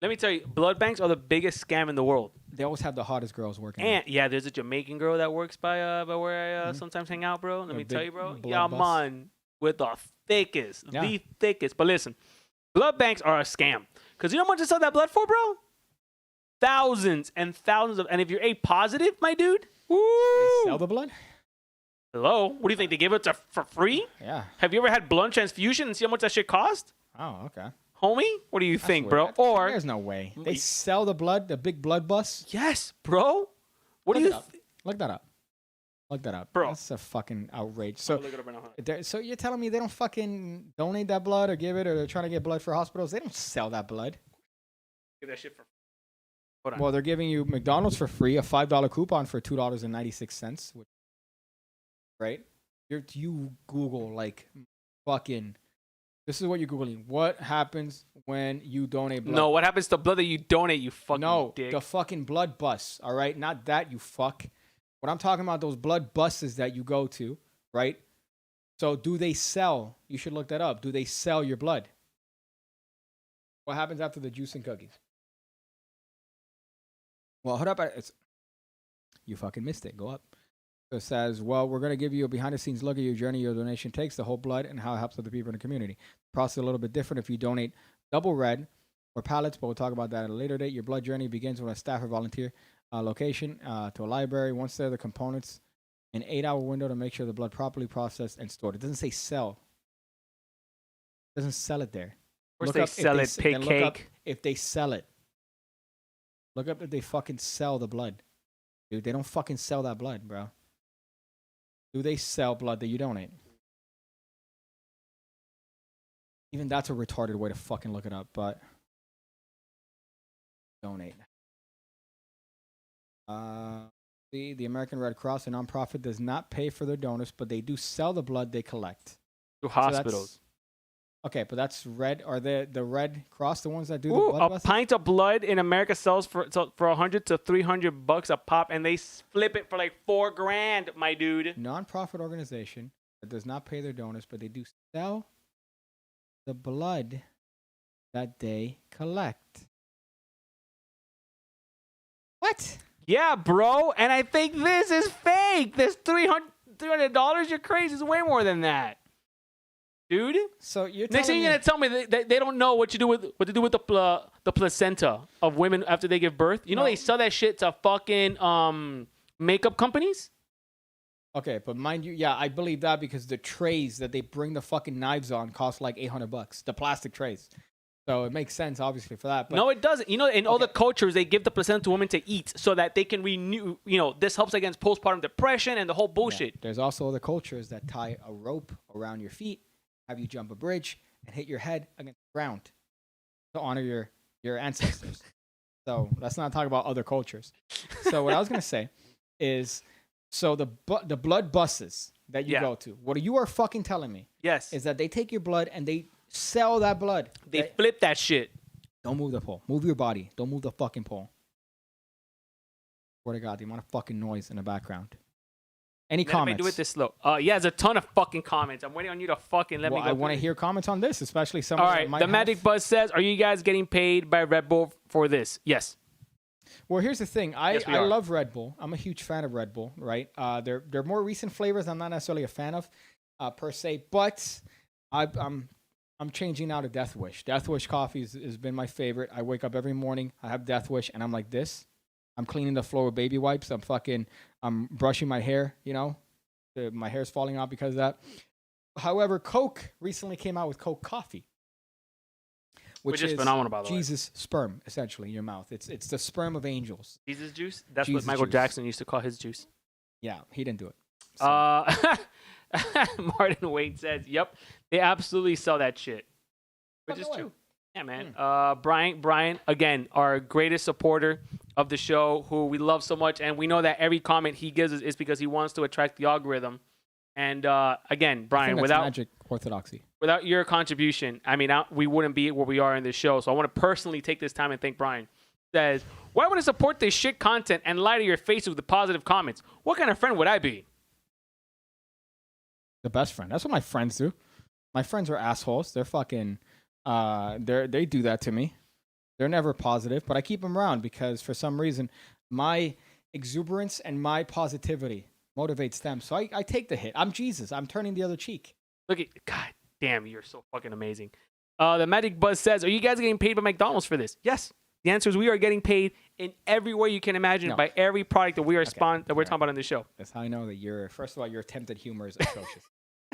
Let me tell you, blood banks are the biggest scam in the world. They always have the hottest girls working. And yeah, there's a Jamaican girl that works by where I sometimes hang out, bro. Let A me tell big you, bro. blood Yeah, bus. man, with the thickest, Yeah. the thickest. But listen, Blood banks are a scam. Because you know how much they sell that blood for, bro? Thousands and thousands of. And if you're A positive, my dude, woo! They sell the blood? Hello? What do you think? They give it for free? Yeah. Have you ever had blood transfusion and see how much that shit cost? Oh, okay. Homie? What do you think, weird. bro? Or There's no way. They sell the blood, the big blood bus? yes, bro. What do Look you it up. Look that up. Look that up. Bro. That's a fucking outrage. So, look it up right now. so you're telling me they don't fucking donate that blood or give it, or they're trying to get blood for hospitals? They don't sell that blood. Give that shit for. Hold on. Well, they're giving you McDonald's for free, a $5 coupon for $2.96. Right? You Google like fucking. This is what you're Googling. What happens when you donate blood? No, what happens to blood that you donate, you fucking dick? The fucking blood bus, all right? Not that, you fuck. What I'm talking about, those blood buses that you go to, right? So do they sell? You should look that up. Do they sell your blood? What happens after the juice and cookies? Well, hold up. You fucking missed it. Go up. So it says, well, we're going to give you a behind-the-scenes look at your journey your donation takes, the whole blood, and how it helps other people in the community. The process is a little bit different if you donate double red or pallets, but we'll talk about that at a later date. Your blood journey begins with a staff or volunteer location to a library. Once there, the components, an 8-hour window to make sure the blood properly processed and stored. It doesn't say sell. It doesn't sell it there. Of course they sell it, pay cake. If they sell it. Look up if they fucking sell the blood. Dude, they don't fucking sell that blood, bro. Do they sell blood that you donate? Even that's a retarded way to fucking look it up, but donate. The American Red Cross, a nonprofit, does not pay for their donors, but they do sell the blood they collect. To hospitals. Okay, but that's red. Are the Red Cross the ones that do the Ooh, blood a buses? pint of blood in America sells for $100 to $300 a pop, and they flip it for like $4,000, my dude. Nonprofit organization that does not pay their donors, but they do sell the blood that they collect. What? Yeah, bro. And I think this is fake. This $300. You're crazy. It's way more than that, dude. So you're Next thing you're gonna tell me that they don't know what to do with the placenta of women after they give birth. You know they sell that shit to fucking makeup companies. Okay, but mind you, yeah, I believe that because the trays that they bring the fucking knives on cost like $800. The plastic trays. So it makes sense, obviously, for that. But no, it doesn't. You know, in all the cultures, they give the placenta to women to eat so that they can renew. You know, this helps against postpartum depression and the whole bullshit. Yeah. There's also other cultures that tie a rope around your feet, have you jump a bridge, and hit your head against the ground to honor your ancestors. So let's not talk about other cultures. So what I was going to say is, so the blood buses that you go to, what you are fucking telling me is that they take your blood and they sell that blood. They flip that shit. Don't move the pole. Move your body. Don't move the fucking pole. Swear to God, the amount of fucking noise in the background. Any comments? Let me do it this slow. Yeah, there's a ton of fucking comments. I'm waiting on you to fucking let me go. I want to hear comments on this, especially some. All right, the Magic Buzz says, "Are you guys getting paid by Red Bull for this?" Yes. Well, here's the thing. I love Red Bull. I'm a huge fan of Red Bull. Right? They're more recent flavors. I'm not necessarily a fan of, per se, but I'm changing now to Death Wish. Death Wish coffee has been my favorite. I wake up every morning. I have Death Wish, and I'm like this. I'm cleaning the floor with baby wipes. I'm brushing my hair, you know. My hair's falling out because of that. However, Coke recently came out with Coke coffee. Which is phenomenal, by the way. Jesus' sperm, essentially, in your mouth. It's the sperm of angels. Jesus juice? That's what Michael Jackson used to call his juice. Yeah, he didn't do it. So. Martin Wade says, "Yep, they absolutely sell that shit," which is true. Yeah, man. Brian, again, our greatest supporter of the show, who we love so much, and we know that every comment he gives us is because he wants to attract the algorithm. And again, Brian, without magic orthodoxy, without your contribution, I mean, we wouldn't be where we are in this show. So I want to personally take this time and thank Brian. Says, "Why would I support this shit content and lie to your face with the positive comments? What kind of friend would I be?" The best friend. That's what my friends do. My friends are assholes. They're fucking. They do that to me. They're never positive, but I keep them around because for some reason my exuberance and my positivity motivates them. So I take the hit. I'm Jesus. I'm turning the other cheek. Look at God damn, you're so fucking amazing. The Magic Buzz says, "Are you guys getting paid by McDonald's for this?" Yes. The answer is we are getting paid in every way you can imagine by every product that we are talking about on this show. That's how I know that first of all, your attempted humor is atrocious.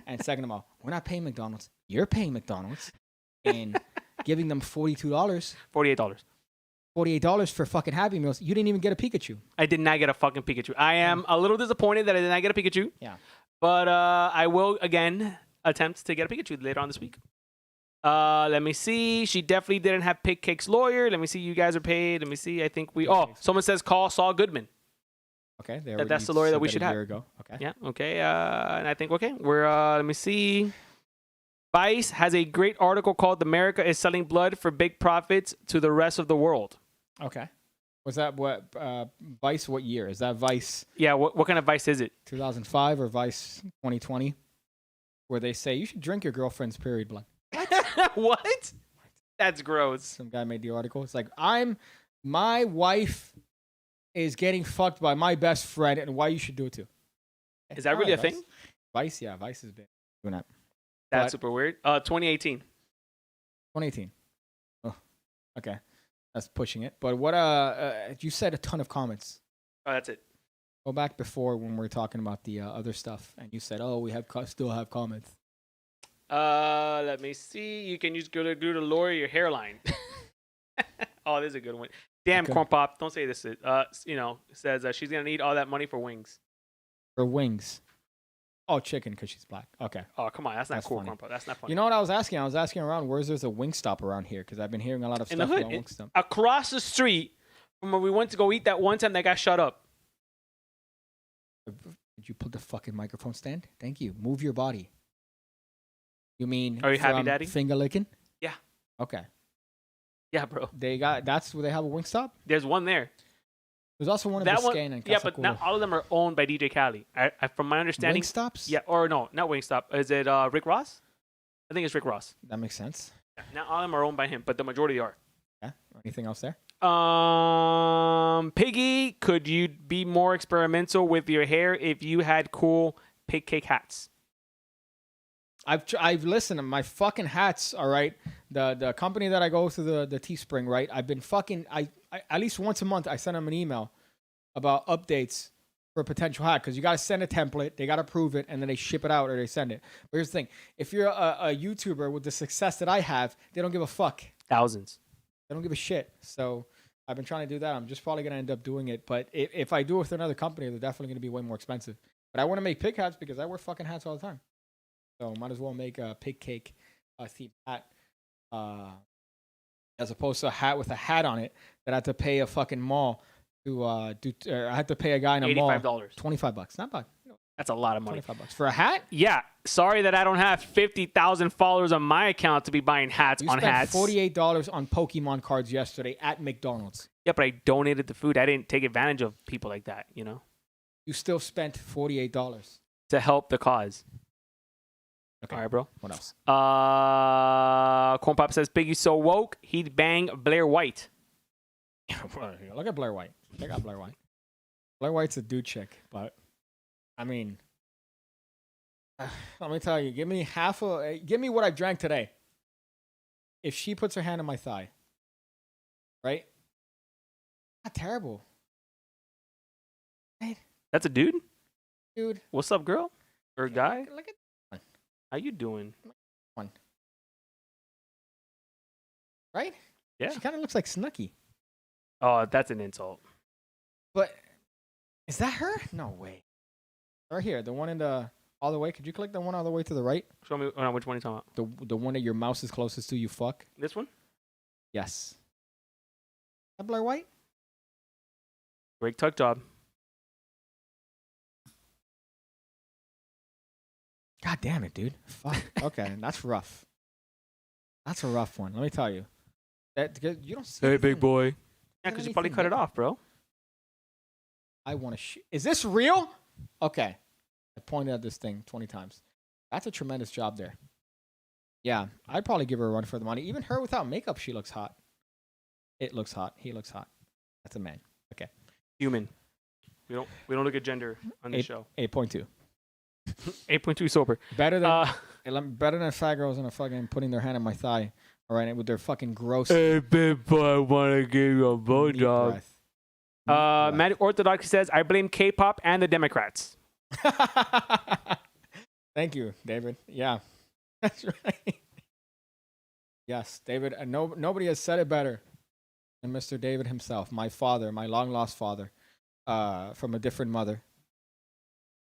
And second of all, we're not paying McDonald's. You're paying McDonald's and giving them $42. $48 for fucking Happy Meals. You didn't even get a Pikachu. I did not get a fucking Pikachu. I am a little disappointed that I did not get a Pikachu. Yeah. But I will, again, attempt to get a Pikachu later on this week. Let me see. She definitely didn't have Pick Cake's lawyer. Let me see. You guys are paid. Let me see. I think someone says call Saul Goodman. Okay. That's the lawyer that we should have. A year ago. Okay. Yeah. Okay. And I think, we're, let me see. Vice has a great article called "America is Selling Blood for Big Profits to the Rest of the World." Okay. Was that what, Vice, what year? Is that Vice? Yeah. What kind of Vice is it? 2005 or Vice 2020? Where they say you should drink your girlfriend's period blood. What? That's gross. Some guy made the article. It's like, my wife is getting fucked by my best friend, and why you should do it too. Is that really a thing? Vice, yeah, Vice has been doing that. That's super weird. 2018. 2018. Oh, okay, that's pushing it. But what? You said a ton of comments. Oh, that's it. Go back before when we were talking about the other stuff, and you said, "Oh, we still have comments." Let me see. You can use glue to lower your hairline. Oh, this is a good one. Damn, Corn Pop. Don't say this. Says she's gonna need all that money for wings. For wings. Oh, chicken because she's black. Okay. Oh, come on. That's not cool, funny. Corn Pop. That's not funny. You know what I was asking? I was asking around where's there's a Wingstop around here because I've been hearing a lot of in stuff the hood, about Wingstop. Across the street from where we went to go eat that one time that got shut up. Did you put the fucking microphone stand? Thank you. Move your body. You mean Are you happy, Daddy? Finger licking? Yeah. Okay. Yeah, bro. That's where they have a Wingstop? There's one there. There's also one in That Biscayne and yeah, Casa but not all of them are owned by DJ Khaled. From my understanding. Wingstops? Yeah, or no, not Wingstop. Is it Rick Ross? I think it's Rick Ross. That makes sense. Yeah, not all of them are owned by him, but the majority are. Yeah. Anything else there? Piggy, could you be more experimental with your hair if you had cool Pig Cake hats? I've listened to my fucking hats. All right, the company that I go to the Teespring, right? I've been fucking I at least once a month I send them an email about updates for a potential hat because you got to send a template, they got to approve it, and then they ship it out or they send it. But here's the thing: if you're a YouTuber with the success that I have, they don't give a fuck. Thousands. They don't give a shit. So I've been trying to do that. I'm just probably gonna end up doing it. But if I do it with another company, they're definitely gonna be way more expensive. But I want to make pig hats because I wear fucking hats all the time. So might as well make a pig cake themed hat, as opposed to a hat with a hat on it that I had to pay a fucking mall to do. I had to pay a guy in a mall $85. $25, not bad. That's a lot of money. $25 for a hat. Yeah. Sorry that I don't have 50,000 followers on my account to be buying hats You on spent hats. $48 on Pokemon cards yesterday at McDonald's. Yeah, but I donated the food. I didn't take advantage of people like that. You still spent $48 to help the cause. Okay. All right, bro. What else? Corn Pop says Biggie's so woke he'd bang Blair White. Look at Blair White. Check out Blair White. Blair White's a dude chick, but I mean, let me tell you, give me what I drank today. If she puts her hand on my thigh, right? Not terrible. Right? That's a dude? Dude. What's up, girl? Or guy? Look at How you doing? one. Right? Yeah. She kind of looks like Snooki. Oh, that's an insult. But is that her? No way. Right here, the one in the all the way. Could you click the one all the way to the right? Show me which one you're talking about. The one that your mouse is closest to. You fuck. This one? Yes. Is that Blair White? Great tuck job. God damn it, dude. Fuck. Okay, that's rough. That's a rough one. Let me tell you. You don't see. Hey, big boy. Yeah, Is because there you probably anything cut it there? off, bro. I want to. Is this real? Okay. I pointed at this thing 20 times. That's a tremendous job there. Yeah, I'd probably give her a run for the money. Even her without makeup, she looks hot. It looks hot. He looks hot. That's a man. Okay. Human. We don't look at gender on this show. 8.2. 8.2 sober. Better than fat girls and a fucking putting their hand on my thigh All right, with their fucking gross Hey, big boy, I want to give you a meat blowjob. breath. Meat breath. Matt Orthodox says, I blame K-pop and the Democrats. Thank you, David. Yeah, that's right. Yes, David. Nobody has said it better than Mr. David himself, my father, my long lost father, from a different mother.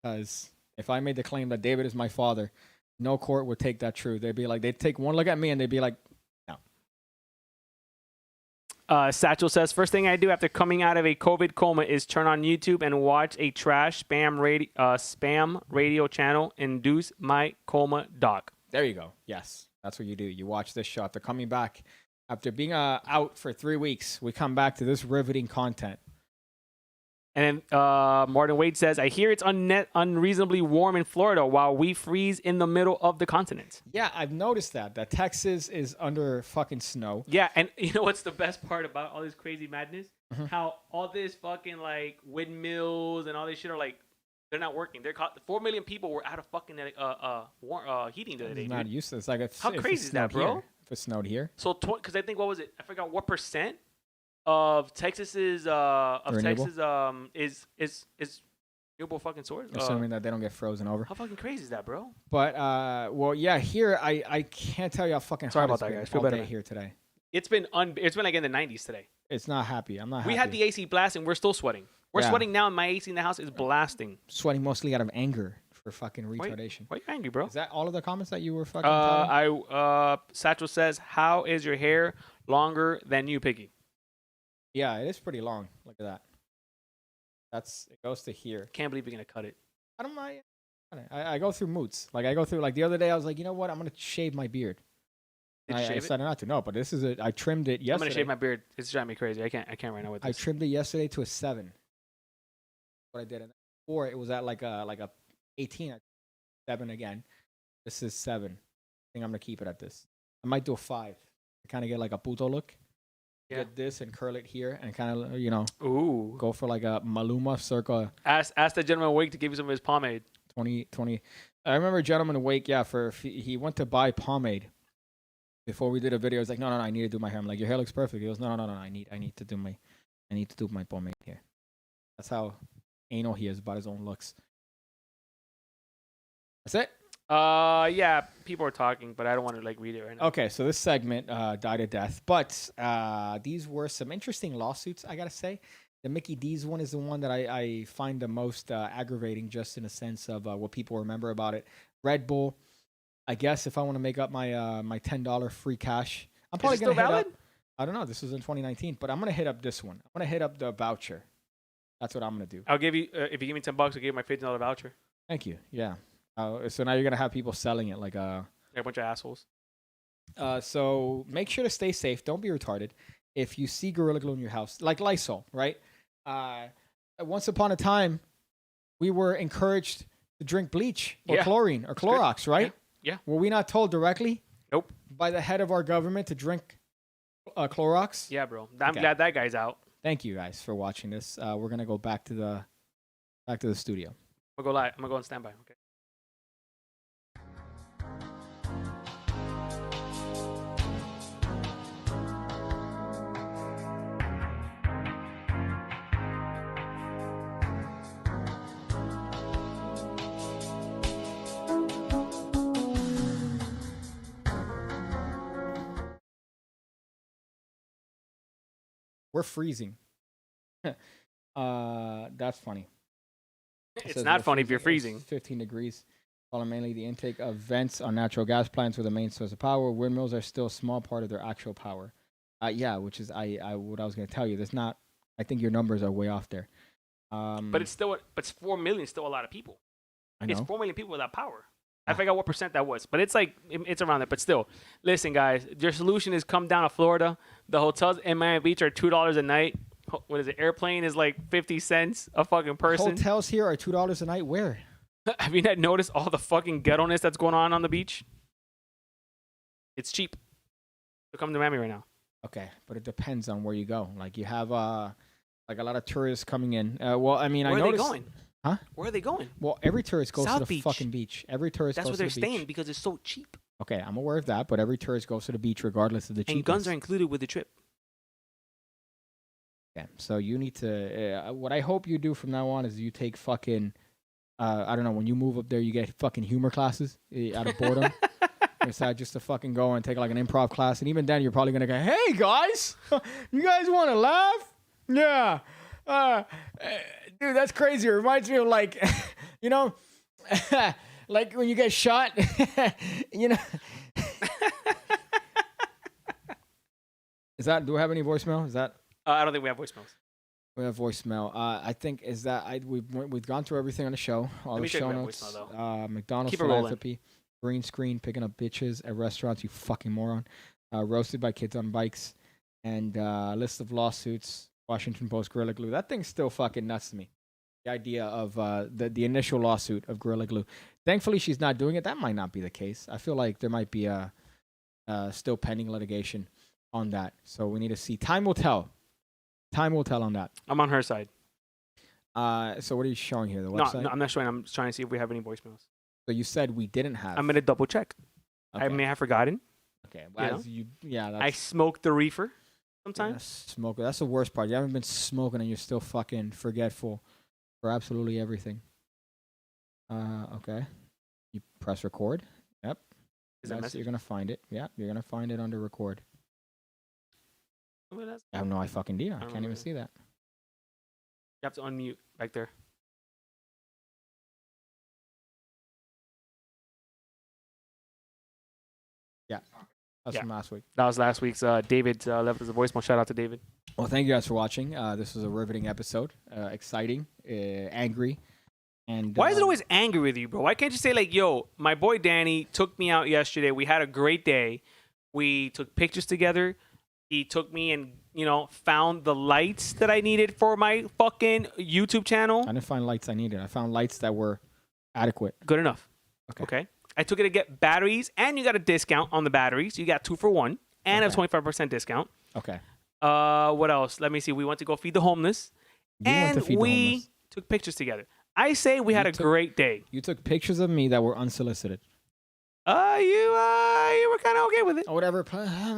Because if I made the claim that David is my father, no court would take that true. They'd be like, they'd take one look at me and they'd be like, no. Satchel says, first thing I do after coming out of a COVID coma is turn on YouTube and watch a trash spam radio channel, induce my coma doc. There you go. Yes, that's what you do. You watch this show. After coming back, after being out for 3 weeks, we come back to this riveting content. And then Martin Wade says, I hear it's unreasonably warm in Florida while we freeze in the middle of the continent. Yeah, I've noticed that Texas is under fucking snow. Yeah, and you know what's the best part about all this crazy madness? Mm-hmm. How all this fucking like windmills and all this shit are like, they're not working. They're caught. 4 million people were out of fucking heating the other day. It's not Dude. useless. Like How if crazy it is that, snowed bro? Here, if it snowed here, So, because I think what was it? I forgot what percent of Texas's Renewable? Texas is renewable fucking source. assuming that they don't get frozen over. How fucking crazy is that, bro? But well, yeah, here I can't tell you how fucking Sorry hot about it's that, been guys. Feel all better, day man. here today. It's been like in the 90s today. It's not happy. I'm not happy. We had the AC blasting. We're still sweating. We're Yeah. sweating now, and my AC in the house is blasting. sweating mostly out of anger for fucking retardation. Why are you angry, bro? Is that all of the comments that you were fucking telling? Satchel says, how is your hair longer than you, Piggy? Yeah, it is pretty long. Look at that. It goes to here. Can't believe you're gonna cut it. I don't mind. I go through moods. Like I go through like the other day I was like, you know what? I'm gonna shave my beard. Did you I shave it? decided not to. No, but this is I trimmed it yesterday. I'm gonna shave my beard. It's driving me crazy. I can't right now with I this. trimmed it yesterday to a 7. What I did. And before it was at like a 18. 7 again. This is 7. I think I'm gonna keep it at this. I might do a 5. I kind of get like a puto look. Yeah. Get this and curl it here and kind of Ooh. go for like a Maluma circa Ask the gentleman awake to give you some of his pomade. 20. I remember Gentleman Awake. Yeah, he went to buy pomade before we did a video. He's like, no, I need to do my hair. I'm like, your hair looks perfect. He goes, no, I need to do my pomade here. That's how anal he is about his own looks. That's it. Yeah, people are talking, but I don't want to like read it right now. Okay, so this segment died a death, but these were some interesting lawsuits. I gotta say, the Mickey D's one is the one that I find the most aggravating, just in a sense of what people remember about it. Red Bull. I guess if I want to make up my my $10 free cash, I'm probably Is it still gonna hit valid? up. I don't know. This was in 2019, but I'm gonna hit up this one. I'm gonna hit up the voucher. That's what I'm gonna do. I'll give you if you give me $10, I'll give you my $15 voucher. Thank you. Yeah. So now you're gonna have people selling it like Like a bunch of assholes. So make sure to stay safe. Don't be retarded. If you see Gorilla Glue in your house, like Lysol, right? Once upon a time, we were encouraged to drink bleach or Yeah. chlorine or Clorox, right? Yeah. Were we not told directly Nope. by the head of our government to drink Clorox? Yeah, bro. I'm Okay. glad that guy's out. Thank you guys for watching this. We're gonna go back to the studio. I'm gonna go live. I'm gonna go on standby. Okay. We're freezing. That's funny. It It's says not we're funny if you're It's freezing. 15 degrees. Following mainly the intake of vents on natural gas plants were the main source of power. Windmills are still a small part of their actual power. Yeah, which is what I was going to tell you. There's not. I think your numbers are way off there. But it's still, but 4 million is still a lot of people. I know. It's 4 million people without power. I forgot what percent that was, but it's like it's around there. But still, listen, guys, your solution is come down to Florida. The hotels in Miami Beach are $2 a night. What is it? Airplane is like 50 cents a fucking person. Hotels here are $2 a night. Where? Have you not noticed all the fucking ghetto-ness that's going on the beach? It's cheap. So come to Miami right now. Okay, but it depends on where you go. Like you have like a lot of tourists coming in. Well, I mean, Where I are they noticed. going? Huh? Where are they going? Well, every tourist goes South to the Beach. fucking beach. Every tourist That's goes where they're to the beach. staying because it's so cheap. Okay, I'm aware of that, but every tourist goes to the beach regardless of the cheapness. And guns are included with the trip. Okay, so you need to. What I hope you do from now on is you take fucking. I don't know. When you move up there, you get fucking humor classes out of boredom. Decide just to fucking go and take like an improv class, and even then, you're probably gonna go, "Hey guys, you guys want to laugh? Yeah, dude, that's crazy. It reminds me of like, you know, like when you get shot, you know." Is that? Do we have any voicemail? Is that? I don't think we have voicemails. We have voicemail. I think is that we've gone through everything on the show. All Let me the check show if we have notes. voicemail, McDonald's Keep it rolling. philanthropy, green screen, picking up bitches at restaurants. You fucking moron. Roasted by kids on bikes, and list of lawsuits. Washington Post, Gorilla Glue. That thing's still fucking nuts to me. The idea of the initial lawsuit of Gorilla Glue. Thankfully, she's not doing it. That might not be the case. I feel like there might be a still pending litigation on that. So we need to see. Time will tell. Time will tell on that. I'm on her side. So what are you showing here? The website? No, I'm not showing. I'm trying to see if we have any voicemails. So you said we didn't have. I'm gonna double check. Okay. I may have forgotten. Okay. Well, that's, I smoked the reefer sometimes. Smoker. That's the worst part. You haven't been smoking and you're still fucking forgetful for absolutely everything. Okay. You press record. Yep. Is that message? You're gonna find it. Yeah, you're gonna find it under record. Well, that's- I have no fucking idea. I don't can't even know. see that. You have to unmute back there. That's Yeah. from last week. That was last week's. David left us a voicemail. Shout out to David. Well, thank you guys for watching. This was a riveting episode. Exciting, angry, and Why is it always angry with you, bro? Why can't you say like, "Yo, my boy Danny took me out yesterday. We had a great day. We took pictures together. He took me and found the lights that I needed for my fucking YouTube channel. I didn't find lights I needed. I found lights that were adequate. Good enough. Okay. Okay. I took it to get batteries, and you got a discount on the batteries. You got 2 for 1, and a Okay. 25% discount. Okay. What else? Let me see. We went to go feed the homeless, You went to and feed the we homeless. took pictures together. I say we had a great day. You took pictures of me that were unsolicited. You were kind of okay with it. Or whatever.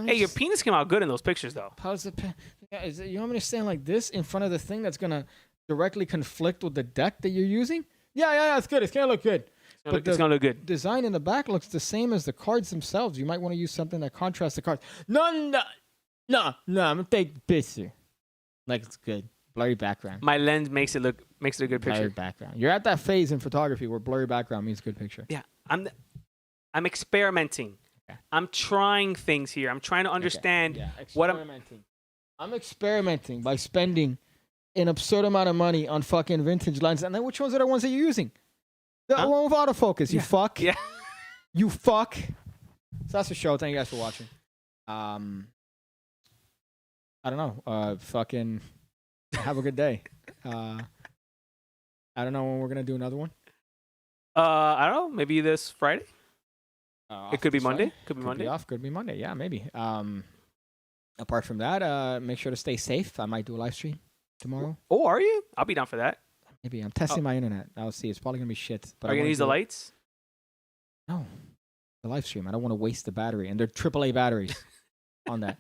Hey, your penis came out good in those pictures, though. You want me to stand like this in front of the thing that's gonna directly conflict with the deck that you're using? Yeah, it's good. It's gonna look good. It's gonna look good. Design in the back looks the same as the cards themselves. You might want to use something that contrasts the cards. No, I'm gonna take the picture. Like it's good. Blurry background. My lens makes it a good Blurry picture. background. You're at that phase in photography where blurry background means good picture. Yeah, I'm experimenting. Okay. I'm trying things here. I'm trying to understand what I'm experimenting by spending an absurd amount of money on fucking vintage lenses. And then which ones are the ones that you're using? The one with autofocus. You fuck. Yeah. You fuck. So that's the show. Thank you guys for watching. I don't know. Fucking have a good day. I don't know when we're gonna do another one. I don't know. Maybe this Friday. It could be Monday. Could be Could Monday. be off. Could be Monday. Yeah, maybe. Apart from that, make sure to stay safe. I might do a live stream tomorrow. Oh, are you? I'll be down for that. Maybe I'm testing my internet. I'll see. It's probably gonna be shit. But Are you gonna use the lights? No, the live stream. I don't want to waste the battery, and they're AAA batteries on that.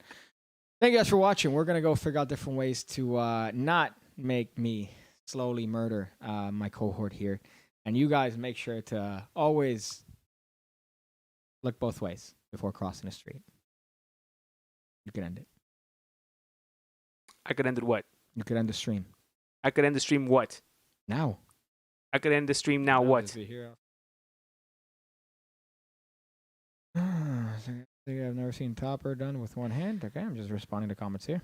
Thank you guys for watching. We're gonna go figure out different ways to not make me slowly murder my cohort here, and you guys make sure to always look both ways before crossing the street. You can end it. I could end it what? You could end the stream I could end the stream what? now. I could end the stream now what? I think I've never seen Topper done with one hand. Okay, I'm just responding to comments here.